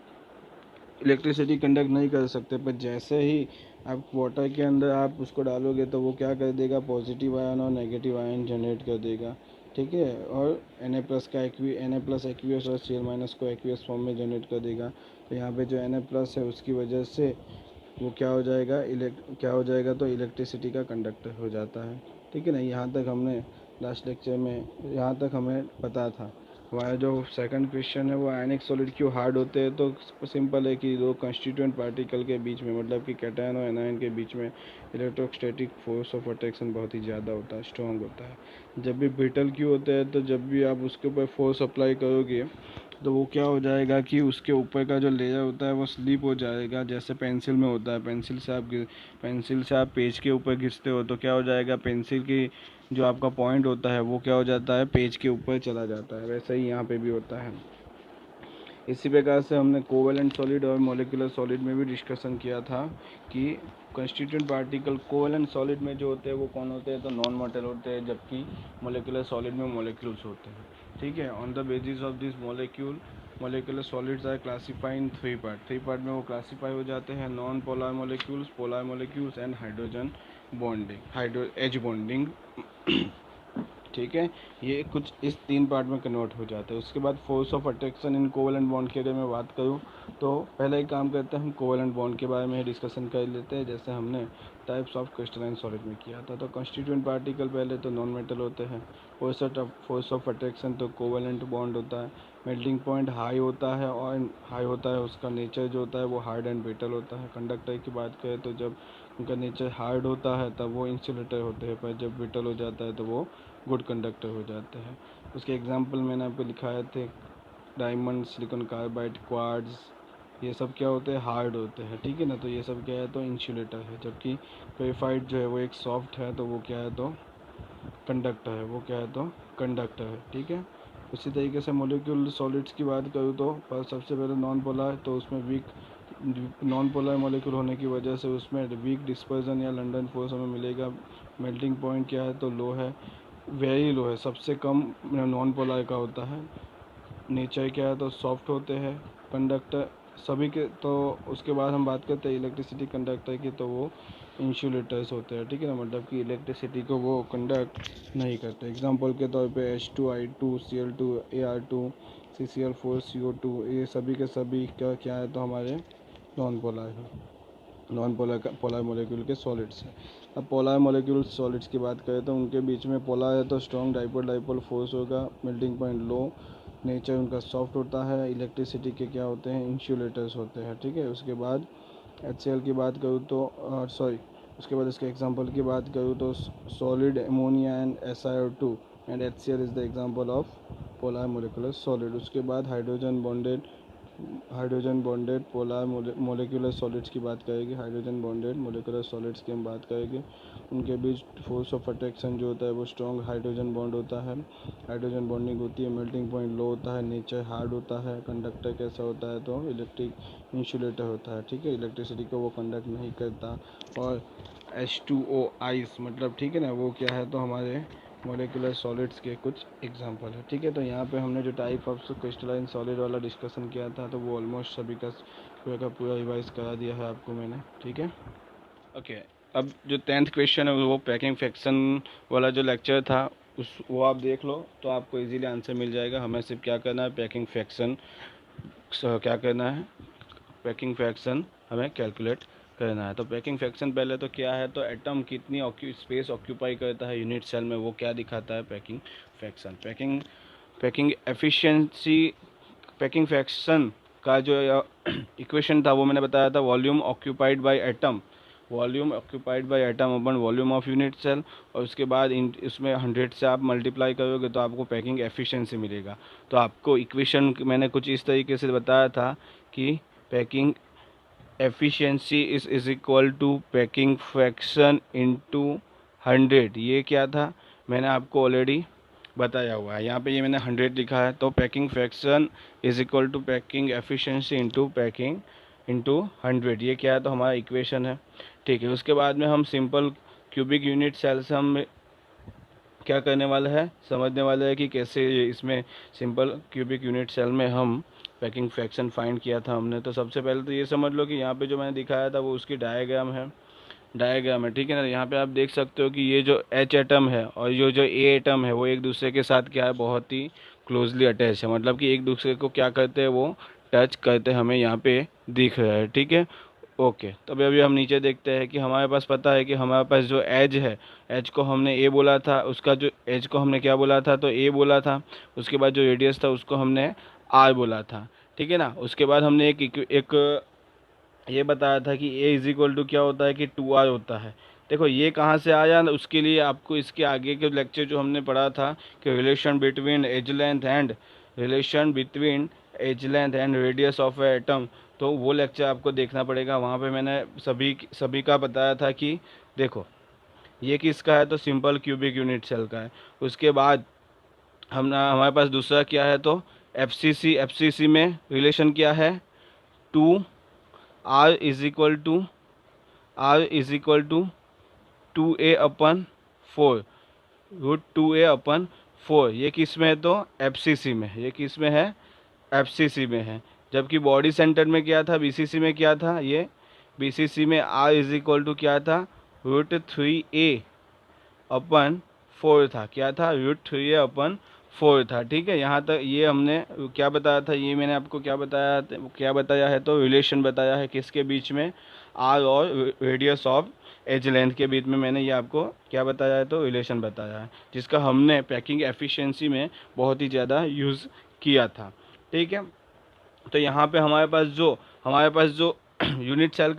इलेक्ट्रिसिटी कंडक्ट नहीं कर सकते, पर जैसे ही आप वाटर के अंदर आप उसको डालोगे तो वो क्या कर देगा, पॉजिटिव आयन और नेगेटिव आयन जनरेट कर देगा। ठीक है, और Na+ का एक्वियस और Cl- को एक्वियस फॉर्म में जनरेट कर देगा। तो यहाँ पे जो Na+ है उसकी वजह से वो क्या हो जाएगा, तो इलेक्ट्रिसिटी का कंडक्टर हो जाता है। ठीक है ना, यहाँ तक हमने लास्ट लेक्चर में, यहाँ तक हमें पता था। हमारा जो सेकंड क्वेश्चन है वो आयनिक सॉलिड क्यों हार्ड होते हैं, तो सिंपल है कि दो कंस्टिट्यूएंट पार्टिकल के बीच में, मतलब कि कैटायन और एनायन के बीच में इलेक्ट्रोस्टैटिक फोर्स ऑफ अट्रैक्शन बहुत ही ज़्यादा होता है, स्ट्रॉन्ग होता है। जब भी ब्रिटल क्यों होते हैं, तो जब भी आप उसके ऊपर फोर्स अप्लाई करोगे तो वो क्या हो जाएगा कि उसके ऊपर का जो लेयर होता है वो स्लिप हो जाएगा, जैसे पेंसिल में होता है। पेंसिल से आप पेज के ऊपर घिसते हो तो क्या हो जाएगा, पेंसिल की जो आपका पॉइंट होता है वो क्या हो जाता है, पेज के ऊपर चला जाता है। वैसे ही यहाँ पे भी होता है। इसी प्रकार से हमने कोवेलेंट सॉलिड और मोलिकुलर सॉलिड में भी डिस्कशन किया था कि कंस्टिट्यूएंट पार्टिकल कोवेलेंट सॉलिड में जो होते हैं वो कौन होते हैं, तो नॉन मेटल होते हैं, जबकि मोलिकुलर सॉलिड में मोलिक्यूल्स होते हैं। ठीक है, on the basis of this molecular solids are classify in 3 part में वो क्लासीफाई हो जाते हैं, non polar molecules and hydrogen bonding, as bonding. ठीक है, ये कुछ इस 3 पार्ट में कन्वर्ट हो जाता है। उसके बाद force of attraction in covalent bond की अगर मैं बात करूँ तो पहले एक काम करते हैं, हम कोवेलेंट बॉन्ड के बारे में डिस्कशन कर लेते हैं, जैसे हमने टाइप्स ऑफ क्रिस्टलाइन सॉलिड में किया था। तो कॉन्स्टिट्यूएंट पार्टिकल पहले तो नॉन मेटल होते हैं। फोर्स ऑफ अट्रैक्शन तो कोवेलेंट बॉन्ड होता है। मेल्टिंग पॉइंट हाई होता है, और हाई होता है उसका नेचर जो होता है वो हार्ड एंड ब्रिटल होता है। कंडक्टर की बात करें तो जब उनका नेचर हार्ड होता है तब वो इंसुलेटर होते हैं, पर जब ब्रिटल हो जाता है तो वो गुड कंडक्टर हो जाते हैं। उसके एग्जांपल मैंने आपको दिखाए थे, डायमंड, सिलिकॉन कार्बाइड, क्वार्ट्ज, ये सब क्या होते हैं, हार्ड होते हैं, ठीक है ना। तो ये सब क्या है, तो इंसुलेटर है। जबकि ग्रेफाइट जो है वो एक सॉफ्ट है, तो वो क्या है, तो कंडक्टर है। वो क्या है, तो कंडक्टर है, ठीक है। उसी तरीके से मोलिक्यूल सॉलिड्स की बात करूँ तो पर सबसे पहले नॉन पोलर, तो उसमें वीक नॉन पोलर मॉलिक्यूल होने की वजह से उसमें वीक डिस्पर्जन या लंडन फोर्स हमें मिलेगा। मेल्टिंग पॉइंट क्या है, तो लो है, वेरी लो है, सबसे कम नॉन पोलर का होता है। नेचर क्या है, तो सॉफ्ट होते हैं। कंडक्टर सभी के, तो उसके बाद हम बात करते हैं इलेक्ट्रिसिटी कंडक्टर की, तो वो इंसुलेटर्स होते हैं, ठीक है ना। मतलब कि इलेक्ट्रिसिटी को वो कंडक्ट नहीं करते। एग्जांपल के तौर पे H2I2, Cl2, Ar2, CCl4, CO2, ये सभी के सभी क्या क्या है, तो हमारे नॉन पोलर है, नॉन पोलर मोलिक्यूल के सॉलिड्स हैं। अब पोलर मोलिक्यूल सॉलिड्स की बात करें तो उनके बीच में पोलर है तो स्ट्रॉन्ग डाइपोल फोर्स होगा, मेल्टिंग पॉइंट लो, नेचर उनका सॉफ्ट होता है। इलेक्ट्रिसिटी के क्या होते हैं, इंसुलेटर्स होते हैं, ठीक है। उसके बाद HCl की बात करूँ तो उसके बाद इसके एग्जांपल की बात करूँ तो solid ammonia and SiO2 and HCl is the example of polar molecular solid. उसके बाद hydrogen bonded polar molecular solids की बात करेंगे। हाइड्रोजन बॉन्डेड मोलिकुलर सॉलिड्स की हम बात करेंगे। उनके बीच फोर्स ऑफ अट्रैक्शन जो होता है वो स्ट्रॉन्ग हाइड्रोजन बॉन्ड होता है। हाइड्रोजन बॉन्डिंग होती है, मेल्टिंग पॉइंट लो होता है, नेचर हार्ड होता है। कंडक्टर कैसा होता है, तो इलेक्ट्रिक इंसुलेटर होता है, ठीक है। इलेक्ट्रिसिटी को वो कंडक्ट नहीं करता। और H2O आइस मतलब, ठीक है ना, वो क्या है, तो हमारे मोलिकुलर सॉलिड्स के कुछ एग्जांपल है, ठीक है। तो यहाँ पे हमने जो टाइप ऑफ क्रिस्टलाइन सॉलिड वाला डिस्कशन किया था तो वो ऑलमोस्ट सभी का पूरा रिवाइज करा दिया है आपको मैंने, ठीक है। ओके, अब जो 10th क्वेश्चन है वो पैकिंग फ्रैक्शन वाला जो लेक्चर था वो आप देख लो तो आपको इजीली आंसर मिल जाएगा। हमें सिर्फ क्या करना है, पैकिंग फ्रैक्शन क्या करना है, पैकिंग फ्रैक्शन हमें कैलकुलेट करना है। तो पैकिंग फ्रैक्शन पहले तो क्या है, तो एटम कितनी स्पेस ऑक्यूपाई करता है यूनिट सेल में, वो क्या दिखाता है, packing fraction. Packing efficiency, packing fraction का जो इक्वेशन था वो मैंने बताया था, volume occupied by atom, volume occupied by atom upon volume of unit cell, और उसके बाद इसमें 100 से आप मल्टीप्लाई करोगे तो आपको पैकिंग एफिशिएंसी मिलेगा। तो आपको इक्वेशन मैंने कुछ इस तरीके से बताया था कि packing efficiency is equal to packing fraction into 100। ये क्या था, मैंने आपको ऑलरेडी बताया हुआ है, यहाँ पे ये मैंने 100 लिखा है। तो packing fraction is equal to packing efficiency into packing into 100, ये क्या है, तो हमारा इक्वेशन है, ठीक है। उसके बाद में हम सिंपल क्यूबिक यूनिट सेल से हम क्या करने वाला है, समझने वाले हैं कि कैसे इसमें सिंपल क्यूबिक यूनिट सेल में हम पैकिंग फ्रैक्शन फाइंड किया था हमने। तो सबसे पहले तो ये समझ लो कि यहाँ पे जो मैंने दिखाया था वो उसकी डायग्राम है, ठीक है ना। यहाँ पे आप देख सकते हो कि ये जो H एटम है और ये जो A एटम है वो एक दूसरे के साथ क्या है, बहुत ही क्लोजली अटैच है, मतलब कि एक दूसरे को क्या करते हैं, वो टच करते हमें यहाँ पे दिख रहा है, ठीक है। ओके, तो अभी हम नीचे देखते हैं कि हमारे पास पता है कि हमारे पास जो एज है, एज को हमने ए बोला था, उसका जो एज को हमने क्या बोला था, तो ए बोला था। उसके बाद जो रेडियस था उसको हमने आर बोला था, ठीक है ना। उसके बाद हमने एक ये बताया था कि ए इज इक्वल टू क्या होता है, कि 2r होता है। देखो ये कहाँ से आया, उसके लिए आपको इसके आगे के लेक्चर जो हमने पढ़ा था कि relation between edge length and radius of a atom, तो वो लेक्चर आपको देखना पड़ेगा। वहाँ पे मैंने सभी का बताया था कि देखो ये किसका है, तो सिंपल क्यूबिक यूनिट सेल का है। उसके बाद हमारे पास दूसरा क्या है, तो एफसीसी में रिलेशन क्या है, 2r is equal to 2a/4, √2a/4। ये किस में है, तो एफसीसी में, ये किस में है, एफसीसी में है। जबकि बॉडी सेंटर में क्या था, बीसीसी में क्या था, ये बीसीसी में r इज इक्वल टू क्या था, √3a/4 4 था, क्या था, √3a/4 था, ठीक है। यहाँ तक ये हमने क्या बताया था, ये मैंने आपको क्या बताया है, तो रिलेशन बताया है किसके बीच में, आर और रेडियस ऑफ एज लेंथ के बीच में मैंने ये आपको क्या बताया है, तो रिलेशन बताया है, जिसका हमने पैकिंग एफिशिएंसी में बहुत ही ज़्यादा यूज़ किया था, ठीक है। तो यहाँ पे हमारे पास जो यूनिट सेल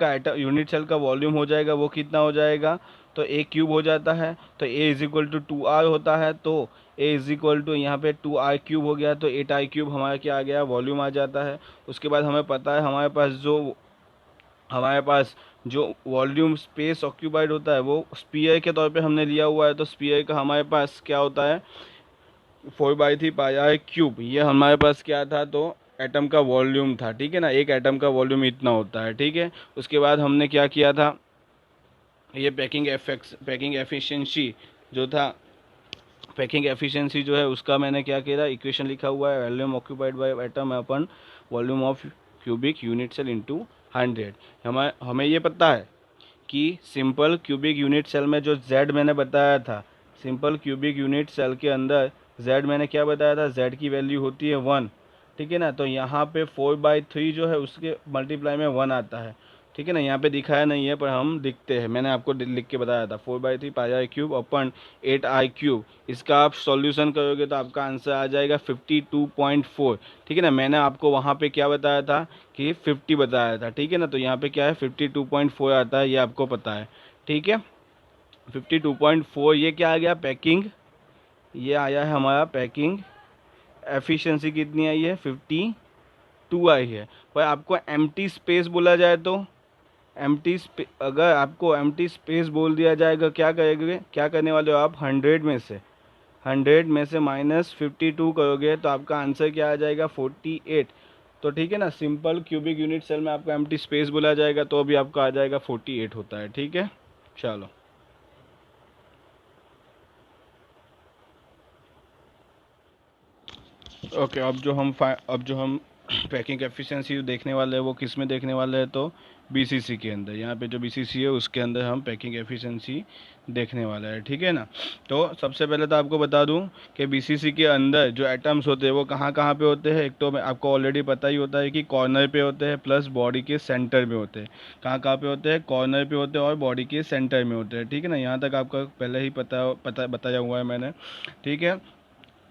का वॉल्यूम हो जाएगा वो कितना हो जाएगा, तो ए क्यूब हो जाता है, तो ए इज इक्वल टू 2r होता है, तो ए इज इक्वल टू यहाँ पे 2r क्यूब हो गया, तो 8r क्यूब हमारा क्या आ गया, वॉल्यूम आ जाता है। उसके बाद हमें पता है हमारे पास जो वॉल्यूम स्पेस ऑक्यूपाइड होता है वो स्पीयर के तौर पे हमने लिया हुआ है, तो स्पीयर का हमारे पास क्या होता है, 4/3πr³ ये हमारे पास क्या था, तो एटम का वॉल्यूम था, ठीक है ना, एक एटम का वॉल्यूम इतना होता है, ठीक है। उसके बाद हमने क्या किया था, ये पैकिंग एफिशिएंसी जो था, पैकिंग एफिशिएंसी जो है उसका मैंने क्या किया था, इक्वेशन लिखा हुआ है, volume occupied by atom upon volume of cubic unit cell into 100। हमें ये पता है कि सिंपल क्यूबिक यूनिट सेल में जो z मैंने बताया था, सिंपल क्यूबिक यूनिट सेल के अंदर z मैंने क्या बताया था, z की वैल्यू होती है 1, ठीक है ना। तो यहाँ पे 4/3 जो है उसके मल्टीप्लाई में 1 आता है, ठीक है ना। यहाँ पे दिखाया नहीं है पर हम लिखते हैं, मैंने आपको लिख के बताया था 4/3πr³ / 8r³। इसका आप सॉल्यूशन करोगे तो आपका आंसर आ जाएगा 52.4, ठीक है ना। मैंने आपको वहाँ पे क्या बताया था कि 50 बताया था, ठीक है ना। तो यहाँ पे क्या है 52.4 आता है, ये आपको पता है, ठीक है। 52.4 ये क्या आ गया, पैकिंग, ये आया है हमारा पैकिंग एफिशिएंसी कितनी आई है, 52 आई है। पर आपको एम्प्टी स्पेस बोला जाए तो अगर आपको एम्प्टी स्पेस बोल दिया जाएगा क्या करेंगे, क्या करने वाले हो आप, 100 में से -52 करोगे तो आपका आंसर क्या आ जाएगा, 48। तो ठीक है ना, सिंपल क्यूबिक यूनिट सेल में आपको एम्प्टी स्पेस बोला जाएगा तो अभी आपका आ जाएगा 48 होता है, ठीक है। चलो ओके, अब जो हम पैकिंग एफिशिएंसी देखने वाले हैं वो किस में देखने वाले हैं, तो बीसीसी के अंदर, यहाँ पे जो बीसीसी है उसके अंदर हम पैकिंग एफिशिएंसी देखने वाला है, ठीक है ना। तो सबसे पहले तो आपको बता दूं कि बीसीसी के अंदर जो एटम्स होते हैं वो कहाँ कहाँ पे होते हैं। एक तो आपको ऑलरेडी पता ही होता है कि कॉर्नर पे होते हैं प्लस बॉडी के सेंटर में होते हैं। कहाँ कहाँ पे होते हैं, कॉर्नर पे होते हैं और बॉडी के सेंटर में होते हैं, ठीक है ना। यहाँ तक आपका पहले ही पता बताया हुआ है मैंने, ठीक है।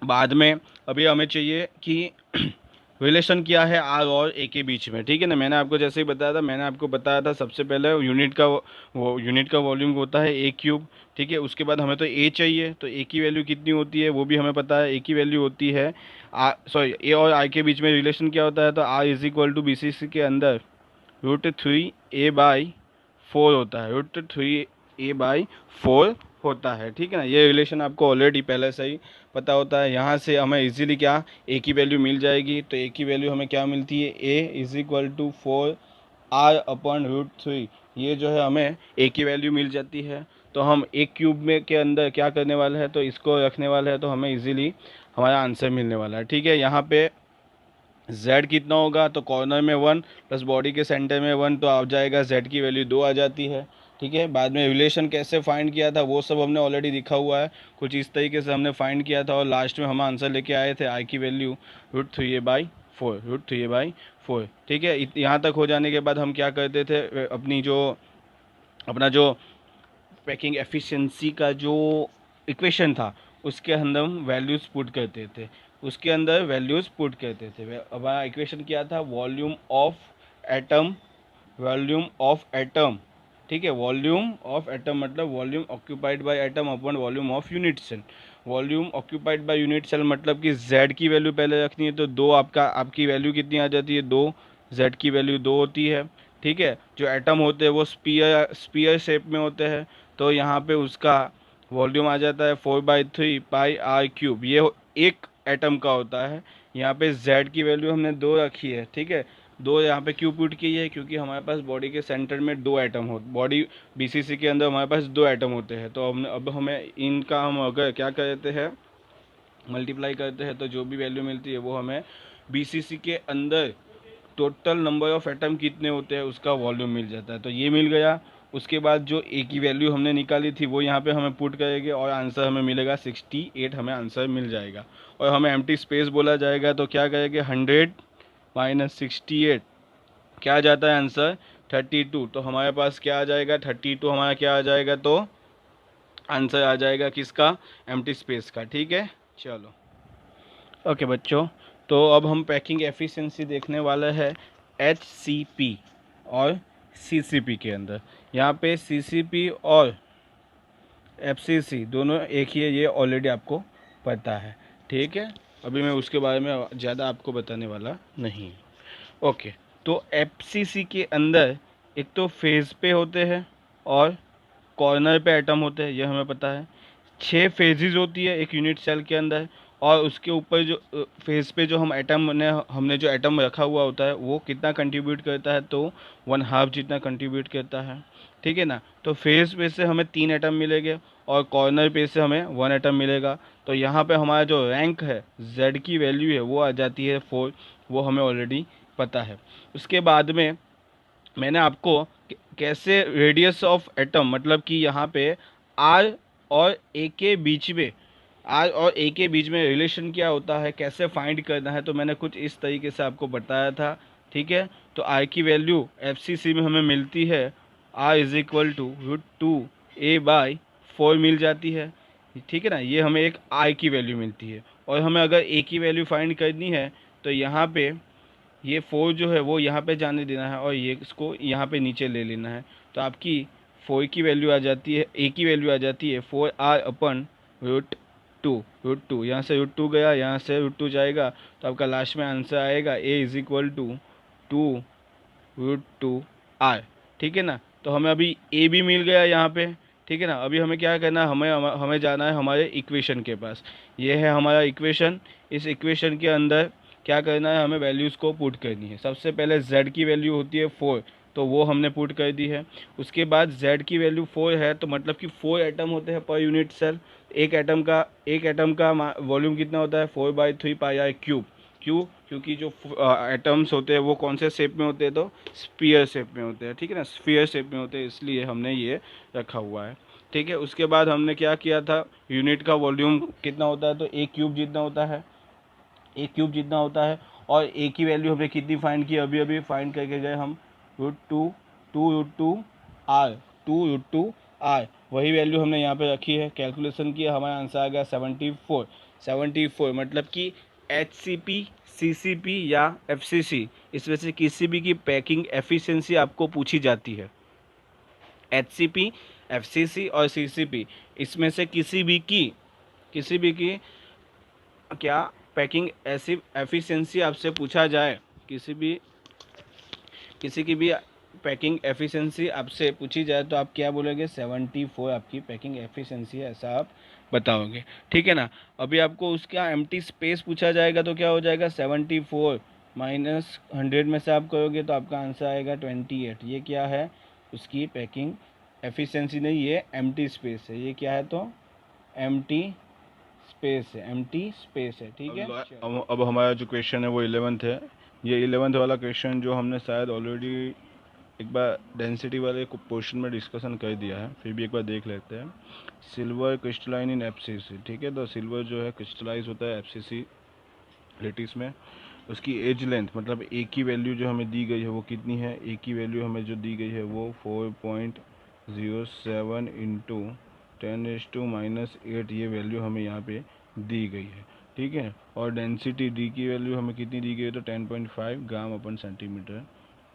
बाद में अभी हमें चाहिए कि रिलेशन क्या है आर और ए के बीच में, ठीक है ना। मैंने आपको जैसे ही बताया था सबसे पहले यूनिट का वॉल्यूम होता है ए क्यूब, ठीक है। उसके बाद हमें तो ए चाहिए, तो ए की वैल्यू कितनी होती है वो भी हमें पता है, ए की वैल्यू होती है ए और आई के बीच में रिलेशन क्या होता है, तो r is equal to BCC के अंदर √3a/4 होता है, √3a/4 होता है, ठीक है ना। ये रिलेशन आपको ऑलरेडी पहले से ही पता होता है। यहाँ से हमें इजीली क्या ए की वैल्यू मिल जाएगी, तो ए की वैल्यू हमें क्या मिलती है, ए इज इक्वल टू 4r/√3, ये जो है हमें ए की वैल्यू मिल जाती है। तो हम एक क्यूब में के अंदर क्या करने वाले हैं, तो इसको रखने वाले हैं, तो हमें इजीली हमारा आंसर मिलने वाला है, ठीक है। यहाँ पे z कितना होगा, तो कॉर्नर में 1 प्लस बॉडी के सेंटर में 1, तो आ जाएगा z की वैल्यू 2 आ जाती है, ठीक है। बाद में रिलेशन कैसे फाइंड किया था वो सब हमने ऑलरेडी लिखा हुआ है, कुछ इस तरीके से हमने फाइंड किया था और लास्ट में हम आंसर लेके आए थे आई की वैल्यू √3a/4, ठीक है। यहाँ तक हो जाने के बाद हम क्या करते थे, अपना जो पैकिंग एफिशिएंसी का जो इक्वेशन था उसके अंदर हम वैल्यूज़ पुट करते थे, अब इक्वेशन क्या था, वॉल्यूम ऑफ एटम, ठीक है। वॉल्यूम ऑफ एटम मतलब volume occupied by atom upon volume of unit cell. Volume occupied by unit cell मतलब कि z की वैल्यू पहले रखनी है, तो दो आपकी वैल्यू कितनी आ जाती है, 2, z की वैल्यू 2 होती है, ठीक है। जो एटम होते हैं वो स्पीयर शेप में होते हैं, तो यहाँ पे उसका वॉल्यूम आ जाता है 4/3πr³, ये एक एटम का होता है। यहाँ पे z की वैल्यू हमने 2 रखी है, ठीक है। 2 यहाँ पे क्यों पुट की है, क्योंकि हमारे पास बॉडी के सेंटर में 2 एटम हो, बॉडी बीसीसी के अंदर हमारे पास 2 एटम होते हैं। तो अब हमें इनका हम अगर क्या करते हैं, मल्टीप्लाई करते हैं, तो जो भी वैल्यू मिलती है वो हमें बीसीसी के अंदर टोटल नंबर ऑफ एटम कितने होते हैं उसका वॉल्यूम मिल जाता है, तो ये मिल गया। उसके बाद जो ए की वैल्यू हमने निकाली थी वो यहाँ पे हमें पुट करेंगे और आंसर हमें मिलेगा 68, हमें आंसर मिल जाएगा। और हमें एम्प्टी स्पेस बोला जाएगा तो क्या करेंगे, 100 माइनस 68 क्या आ जाता है आंसर 32। तो हमारे पास क्या आ जाएगा 32, हमारा क्या आ जाएगा, तो आंसर आ जाएगा किसका, एम्प्टी स्पेस का। ठीक है, चलो ओके बच्चों, तो अब हम पैकिंग एफिशिएंसी देखने वाले हैं HCP और CCP के अंदर। यहाँ पे CCP और FCC दोनों एक ही है, ये ऑलरेडी आपको पता है। ठीक है, अभी मैं उसके बारे में ज़्यादा आपको बताने वाला नहीं। ओके, तो FCC के अंदर एक तो फेज पे होते हैं और कॉर्नर पे एटम होते हैं, ये हमें पता है। 6 फेजेस होती है एक यूनिट सेल के अंदर, और उसके ऊपर जो फेज पे जो हम एटम ने हमने जो एटम रखा हुआ होता है वो कितना कंट्रीब्यूट करता है, तो 1/2 जितना कंट्रीब्यूट करता है। ठीक है ना, तो फेज पे से हमें 3 एटम मिलेंगे और कॉर्नर पे से हमें 1 एटम मिलेगा। तो यहाँ पे हमारा जो रैंक है, Z की वैल्यू है वो आ जाती है 4, वो हमें ऑलरेडी पता है। उसके बाद में मैंने आपको कैसे रेडियस ऑफ एटम, मतलब कि यहाँ पे आर और ए के बीच में, आर और ए के बीच में रिलेशन क्या होता है, कैसे फाइंड करना है, तो मैंने कुछ इस तरीके से आपको बताया था। ठीक है, तो आर की वैल्यू FCC में हमें मिलती है, r is equal to √2a/4 मिल जाती है। ठीक है ना, ये हमें एक आर की वैल्यू मिलती है। और हमें अगर ए की वैल्यू फाइंड करनी है तो यहाँ पे ये 4 जो है वो यहाँ पे जाने देना है और ये इसको यहाँ पे नीचे ले लेना है। तो आपकी 4 की वैल्यू आ जाती है, ए की वैल्यू आ जाती है 4r/√2। यहाँ से √2 गया, यहाँ से √2 जाएगा, तो आपका लास्ट में आंसर आएगा a is equal to 2√2r। ठीक है ना, तो हमें अभी a भी मिल गया यहाँ पे। ठीक है ना, अभी हमें क्या करना है, हमें जाना है हमारे इक्वेशन के पास। ये है हमारा इक्वेशन। इस इक्वेशन के अंदर क्या करना है, हमें वैल्यूज़ को पुट करनी है। सबसे पहले Z की वैल्यू होती है 4, तो वो हमने पुट कर दी है। उसके बाद Z की वैल्यू 4 है, तो मतलब कि 4 एटम होते हैं पर यूनिट सेल। एक एटम का वॉल्यूम कितना होता है, 4/3πr³। क्यों, क्योंकि जो एटम्स होते हैं वो कौन से शेप में होते हैं, तो स्फीयर शेप में होते हैं। ठीक है ना, स्फीयर शेप में होते हैं, इसलिए हमने ये रखा हुआ है। ठीक है, उसके बाद हमने क्या किया था, यूनिट का वॉल्यूम कितना होता है, तो A³ जितना होता है, A³ जितना होता है। और ए की वैल्यू हमें कितनी फाइंड की, अभी अभी फाइंड करके गए हम, √2 2√2r, वही वैल्यू हमने यहाँ पे रखी है, कैलकुलेशन किया, हमारा आंसर आ गया 74। मतलब कि HCP, CCP या FCC, इसमें से किसी भी की पैकिंग एफिशिएंसी आपको पूछी जाती है। HCP, FCC और CCP, इसमें से किसी भी की क्या पैकिंग ऐसी एफिशिएंसी आपसे पूछा जाए, किसी की भी पैकिंग एफिशिएंसी आपसे पूछी जाए तो आप क्या बोलोगे, 74 आपकी पैकिंग एफिशिएंसी है, ऐसा आप बताओगे। ठीक है ना, अभी आपको उसका एम्प्टी स्पेस पूछा जाएगा तो क्या हो जाएगा, 74 माइनस 100 में से आप करोगे तो आपका आंसर आएगा 28। ये क्या है, उसकी पैकिंग एफिशिएंसी नहीं, ये एम्प्टी स्पेस है। ये क्या है, तो एम्प्टी स्पेस है। ठीक है, अब हमारा जो क्वेश्चन है वो 11th है। ये 11th वाला क्वेश्चन जो हमने शायद ऑलरेडी एक बार डेंसिटी वाले पोर्शन में डिस्कशन कर दिया है, फिर भी एक बार देख लेते हैं। सिल्वर क्रिस्टलाइन इन FCC। ठीक है, तो सिल्वर जो है क्रिस्टलाइज होता है FCC लेटिस में। उसकी एज लेंथ, मतलब ए की वैल्यू जो हमें दी गई है वो कितनी है, ए की वैल्यू हमें जो दी गई है वो 4.07 इंटू 10⁻⁻8, ये वैल्यू हमें यहाँ पे दी गई है। ठीक है, और डेंसिटी डी की वैल्यू हमें कितनी दी गई है, तो 10.5 ग्राम/सेंटीमीटर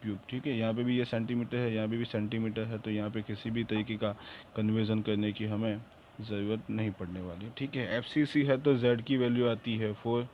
क्यूब। ठीक है, यहाँ पे भी ये सेंटीमीटर है, यहाँ पे भी सेंटीमीटर है, तो यहाँ पे किसी भी तरीके का कन्वर्जन करने की हमें ज़रूरत नहीं पड़ने वाली। ठीक है, FCC है तो Z की वैल्यू आती है 4,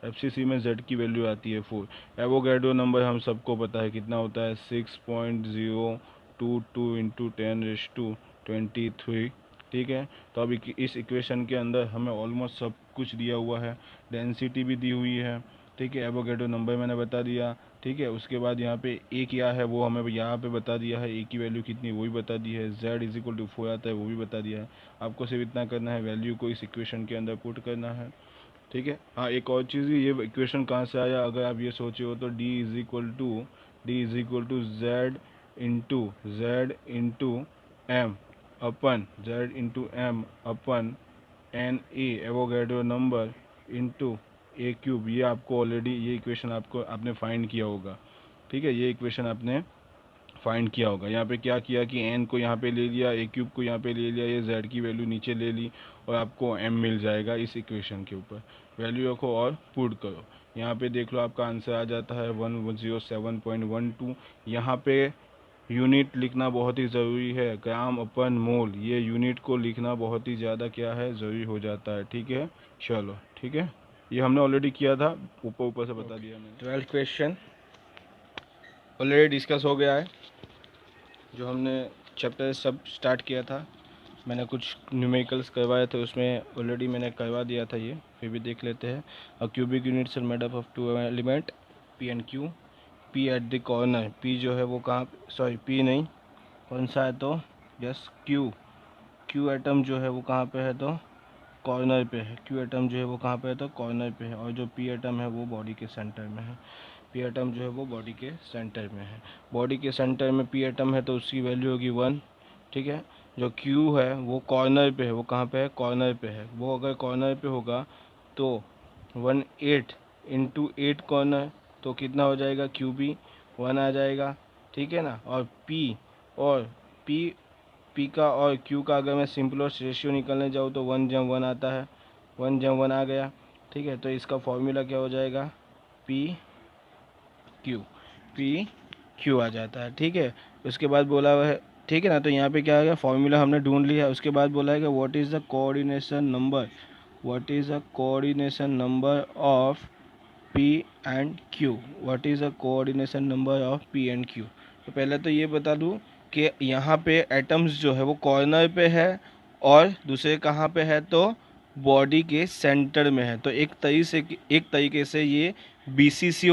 FCC में Z की वैल्यू आती है 4। एवोगैड्रो नंबर हम सबको पता है कितना होता है, 6.022 इंटू 10⁻23। ठीक है, तो अब इस इक्वेशन के अंदर हमें ऑलमोस्ट सब कुछ दिया हुआ है, डेंसिटी भी दी हुई है। ठीक है, एवोगैड्रो नंबर मैंने बता दिया। ठीक है, उसके बाद यहाँ पे ए क्या है वो हमें यहाँ पे बता दिया है, ए की वैल्यू कितनी वो भी बता दी है, Z इज इक्वल टू 4 आता है वो भी बता दिया है। आपको सिर्फ इतना करना है, वैल्यू को इस इक्वेशन के अंदर पुट करना है। ठीक है, हाँ एक और चीज़, ये इक्वेशन कहाँ से आया, अगर आप ये सोचे हो तो D is equal to Z into Z into M upon Z into M upon N A Avogadro number into a cube. ये आपको ऑलरेडी ये इक्वेशन आपने फाइंड किया होगा, ठीक है। ये इक्वेशन आपने फाइंड किया होगा। यहाँ पे क्या किया कि एन को यहाँ पे ले लिया, ए क्यूब को यहाँ पे ले लिया, ये जेड की वैल्यू नीचे ले ली और आपको एम मिल जाएगा इस इक्वेशन के ऊपर। वैल्यू रखो और पुट करो। यहाँ पे देख लो आपका आंसर आ जाता है 107.12। यहाँ पे यूनिट लिखना बहुत ही ज़रूरी है, ग्राम अपन मोल, ये यूनिट को लिखना बहुत ही ज़्यादा क्या है ज़रूरी हो जाता है, ठीक है। चलो ठीक है, ये हमने ऑलरेडी किया था, ऊपर ऊपर से बता दिया मैंने। 12th क्वेश्चन ऑलरेडी डिस्कस हो गया है, जो हमने चैप्टर सब स्टार्ट किया था। मैंने कुछ न्यूमेरिकल्स करवाए थे, उसमें ऑलरेडी मैंने करवा दिया था, ये फिर भी देख लेते हैं। A cubic units are made up of two element P and Q. P at the corner, P जो है वो कहाँ, सॉरी पी नहीं, कौन सा है तो यस क्यू। क्यू एटम जो है वो कहाँ पे है तो कॉर्नर पे है। क्यू एटम जो है वो कहाँ पे है तो कॉर्नर पे है, और जो पी एटम है वो बॉडी के सेंटर में है। पी एटम जो है वो बॉडी के सेंटर में है। बॉडी के सेंटर में पी एटम है तो उसकी वैल्यू होगी 1, ठीक है। जो क्यू है वो कॉर्नर पे है, वो कहाँ पे है कॉर्नर पे है। वो अगर कॉर्नर पे होगा तो 1/8 इंटू 8 कॉर्नर, तो कितना हो जाएगा क्यू भी 1 आ जाएगा, ठीक है ना। और पी का और क्यू का अगर मैं सिंपलेस्ट रेशियो निकलने जाऊँ तो 1/1 आता है, 1/1 आ गया, ठीक है। तो इसका फॉर्मूला क्या हो जाएगा पी क्यू आ जाता है, ठीक है। उसके बाद बोला हुआ है, ठीक है ना। तो यहाँ पे क्या आ गया, फॉर्मूला हमने ढूंढ लिया। उसके बाद बोला है कि what is the coordination number of P and Q. What is the coordination number of P and Q. तो पहले तो ये बता दूँ कि यहाँ पे एटम्स जो है वो कॉर्नर पे है और दूसरे कहाँ पे है तो बॉडी के सेंटर में है। तो एक तरीके से ये बीसीसी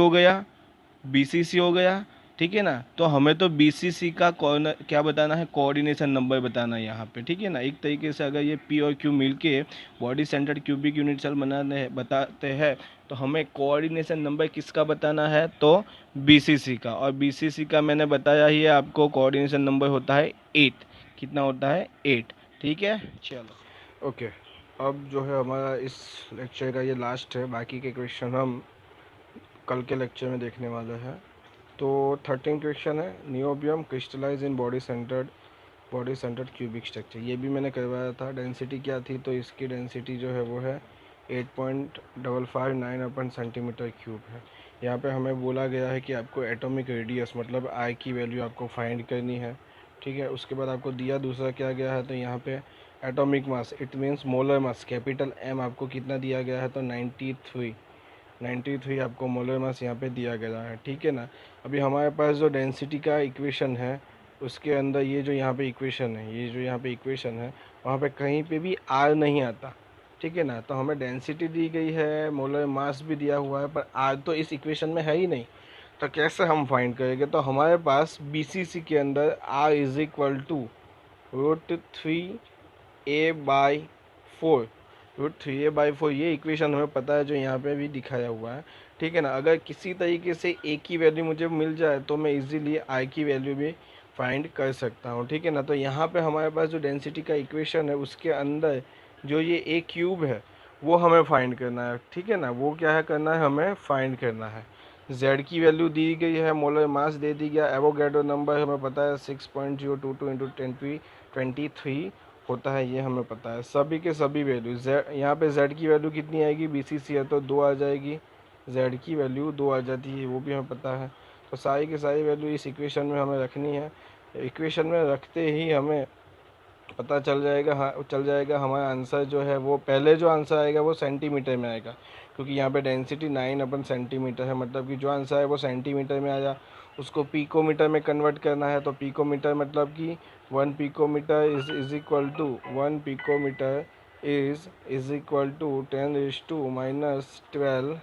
हो गया, ठीक है ना। तो हमें तो बीसीसी का कॉर्नर क्या बताना है, कोऑर्डिनेशन नंबर बताना है यहाँ पे, ठीक है ना। एक तरीके से अगर ये पी और क्यू मिलके body centre cubic unit cell बताते हैं, तो हमें कोऑर्डिनेशन नंबर किसका बताना है तो बीसीसी का। और बीसीसी का मैंने बताया ही है आपको, कोऑर्डिनेशन नंबर होता है 8। कितना होता है 8, ठीक है। चलो ओके, अब जो है हमारा इस लेक्चर का ये लास्ट है, बाकी के क्वेश्चन हम कल के लेक्चर में देखने वाले हैं। तो 13 क्वेश्चन है, niobium crystallize in body centred cubic structure. ये भी मैंने करवाया था। डेंसिटी क्या थी तो इसकी डेंसिटी जो है वो है 8.559 अपन सेंटीमीटर क्यूब है। यहाँ पे हमें बोला गया है कि आपको एटॉमिक रेडियस मतलब आई की वैल्यू आपको फाइंड करनी है, ठीक है। उसके बाद आपको दिया दूसरा क्या गया है तो यहाँ पे atomic mass, it means molar mass, capital M आपको कितना दिया गया है तो 93 आपको मोलर मास यहाँ पे दिया गया है, ठीक है ना। अभी हमारे पास जो डेंसिटी का इक्वेशन है उसके अंदर ये जो यहाँ पे इक्वेशन है, वहाँ पे कहीं पे भी आर नहीं आता, ठीक है ना। तो हमें डेंसिटी दी गई है, मोलर मास भी दिया हुआ है, पर आर तो इस इक्वेशन में है ही नहीं। तो कैसे हम फाइंड करेंगे, तो हमारे पास बीसीसी के अंदर are is equal to √3a/4, √3a/4 ये इक्वेशन हमें पता है, जो यहाँ पे भी दिखाया हुआ है, ठीक है ना। अगर किसी तरीके से ए की वैल्यू मुझे मिल जाए तो मैं इजीली आई की वैल्यू भी फाइंड कर सकता हूँ, ठीक है ना। तो यहाँ पे हमारे पास जो डेंसिटी का इक्वेशन है उसके अंदर जो ये ए क्यूब है वो हमें फाइंड करना है, ठीक है ना। वो क्या है करना है, हमें फाइंड करना है। जेड की वैल्यू दी गई है, मोलर मास दे दी गया, एवोगैड्रो नंबर हमें पता है 6.022 इंटू 10⁻23 होता है, ये हमें पता है। सभी के सभी वैल्यू जेड, यहाँ पे जेड की वैल्यू कितनी आएगी, बीसीसी है तो 2 आ जाएगी, जेड की वैल्यू 2 आ जाती है, वो भी हमें पता है। तो सारी की सारी वैल्यू इस इक्वेशन में हमें रखनी है। इक्वेशन में रखते ही हमें पता चल जाएगा, हाँ चल जाएगा हमारा आंसर जो है वो, पहले जो आंसर आएगा वो सेंटीमीटर में आएगा, क्योंकि यहाँ पे डेंसिटी 9 अपन सेंटीमीटर है, मतलब कि जो आंसर है वो सेंटीमीटर में आया। उसको पिकोमीटर में कन्वर्ट करना है, तो पिकोमीटर मतलब कि 1 picometre is equal to 1 picometre is equal to 10⁻⁻12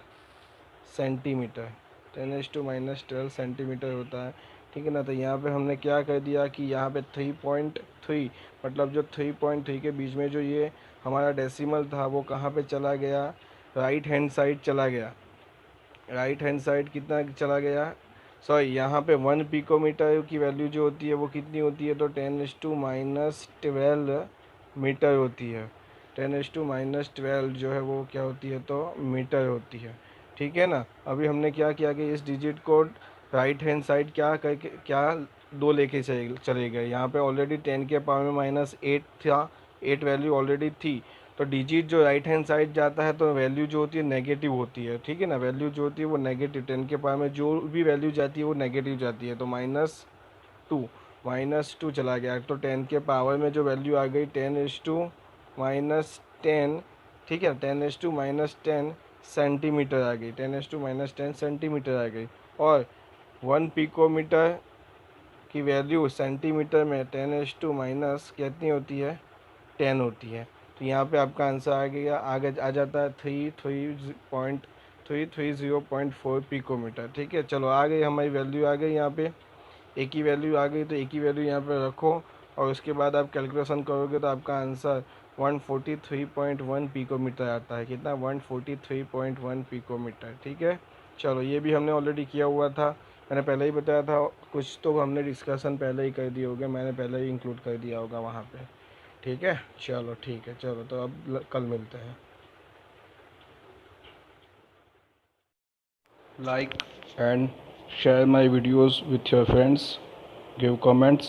centimetre, 10⁻⁻12 centimetre होता है, ठीक है ना। तो यहाँ पे हमने क्या कर दिया कि यहाँ पे 3.3 मतलब जो 3.3 के बीच में जो ये हमारा डेसिमल था वो कहाँ पे चला गया, राइट हैंड साइड चला गया। राइट हैंड साइड कितना चला गया सॉरी यहाँ पे 1 पिकोमीटर की वैल्यू जो होती है वो कितनी होती है, तो 10⁻⁻12 मीटर होती है। 10⁻⁻12 जो है वो क्या होती है, तो मीटर होती है। ठीक है ना। अभी हमने क्या किया कि इस डिजिट को राइट हैंड साइड क्या करके क्या 2 लेके चले गए। यहाँ पे ऑलरेडी 10 के पावर में -8 था, 8 वैल्यू ऑलरेडी थी। तो डिजिट जो राइट हैंड साइड जाता है तो वैल्यू जो होती है नेगेटिव होती है। ठीक है ना, वैल्यू जो होती है वो नेगेटिव, 10 के पावर में जो भी वैल्यू जाती है वो नेगेटिव जाती है। तो -2 चला गया। तो 10 के पावर में जो वैल्यू आ गई 10⁻10, ठीक है, 10⁻10 सेंटीमीटर आ गई, 10⁻10 सेंटीमीटर आ गई। और 1 पिकोमीटर की वैल्यू सेंटीमीटर में 10⁻- कितनी होती है, 10 होती है। तो यहाँ पे आपका आंसर आ गया, आगे आ जाता है 330.4 पिकोमीटर। ठीक है, चलो आ गई हमारी वैल्यू, आ गई यहाँ पे एक ही वैल्यू आ गई। तो एक ही वैल्यू यहाँ पे रखो और उसके बाद आप कैलकुलेशन करोगे तो आपका आंसर 143.1 पिकोमीटर आता है। कितना, 143.1 पिकोमीटर। ठीक है, चलो ये भी हमने ऑलरेडी किया हुआ था, मैंने पहले ही बताया था। कुछ तो हमने डिस्कशन पहले ही कर दिए होंगे, मैंने पहले ही इंक्लूड कर दिया होगा वहाँ पे। ठीक है, चलो ठीक है, चलो तो अब कल मिलते हैं। Like and share my videos with your friends. Give comments.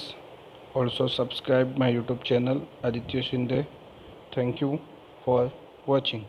Also subscribe my YouTube channel Aditya Shinde. Thank you for watching.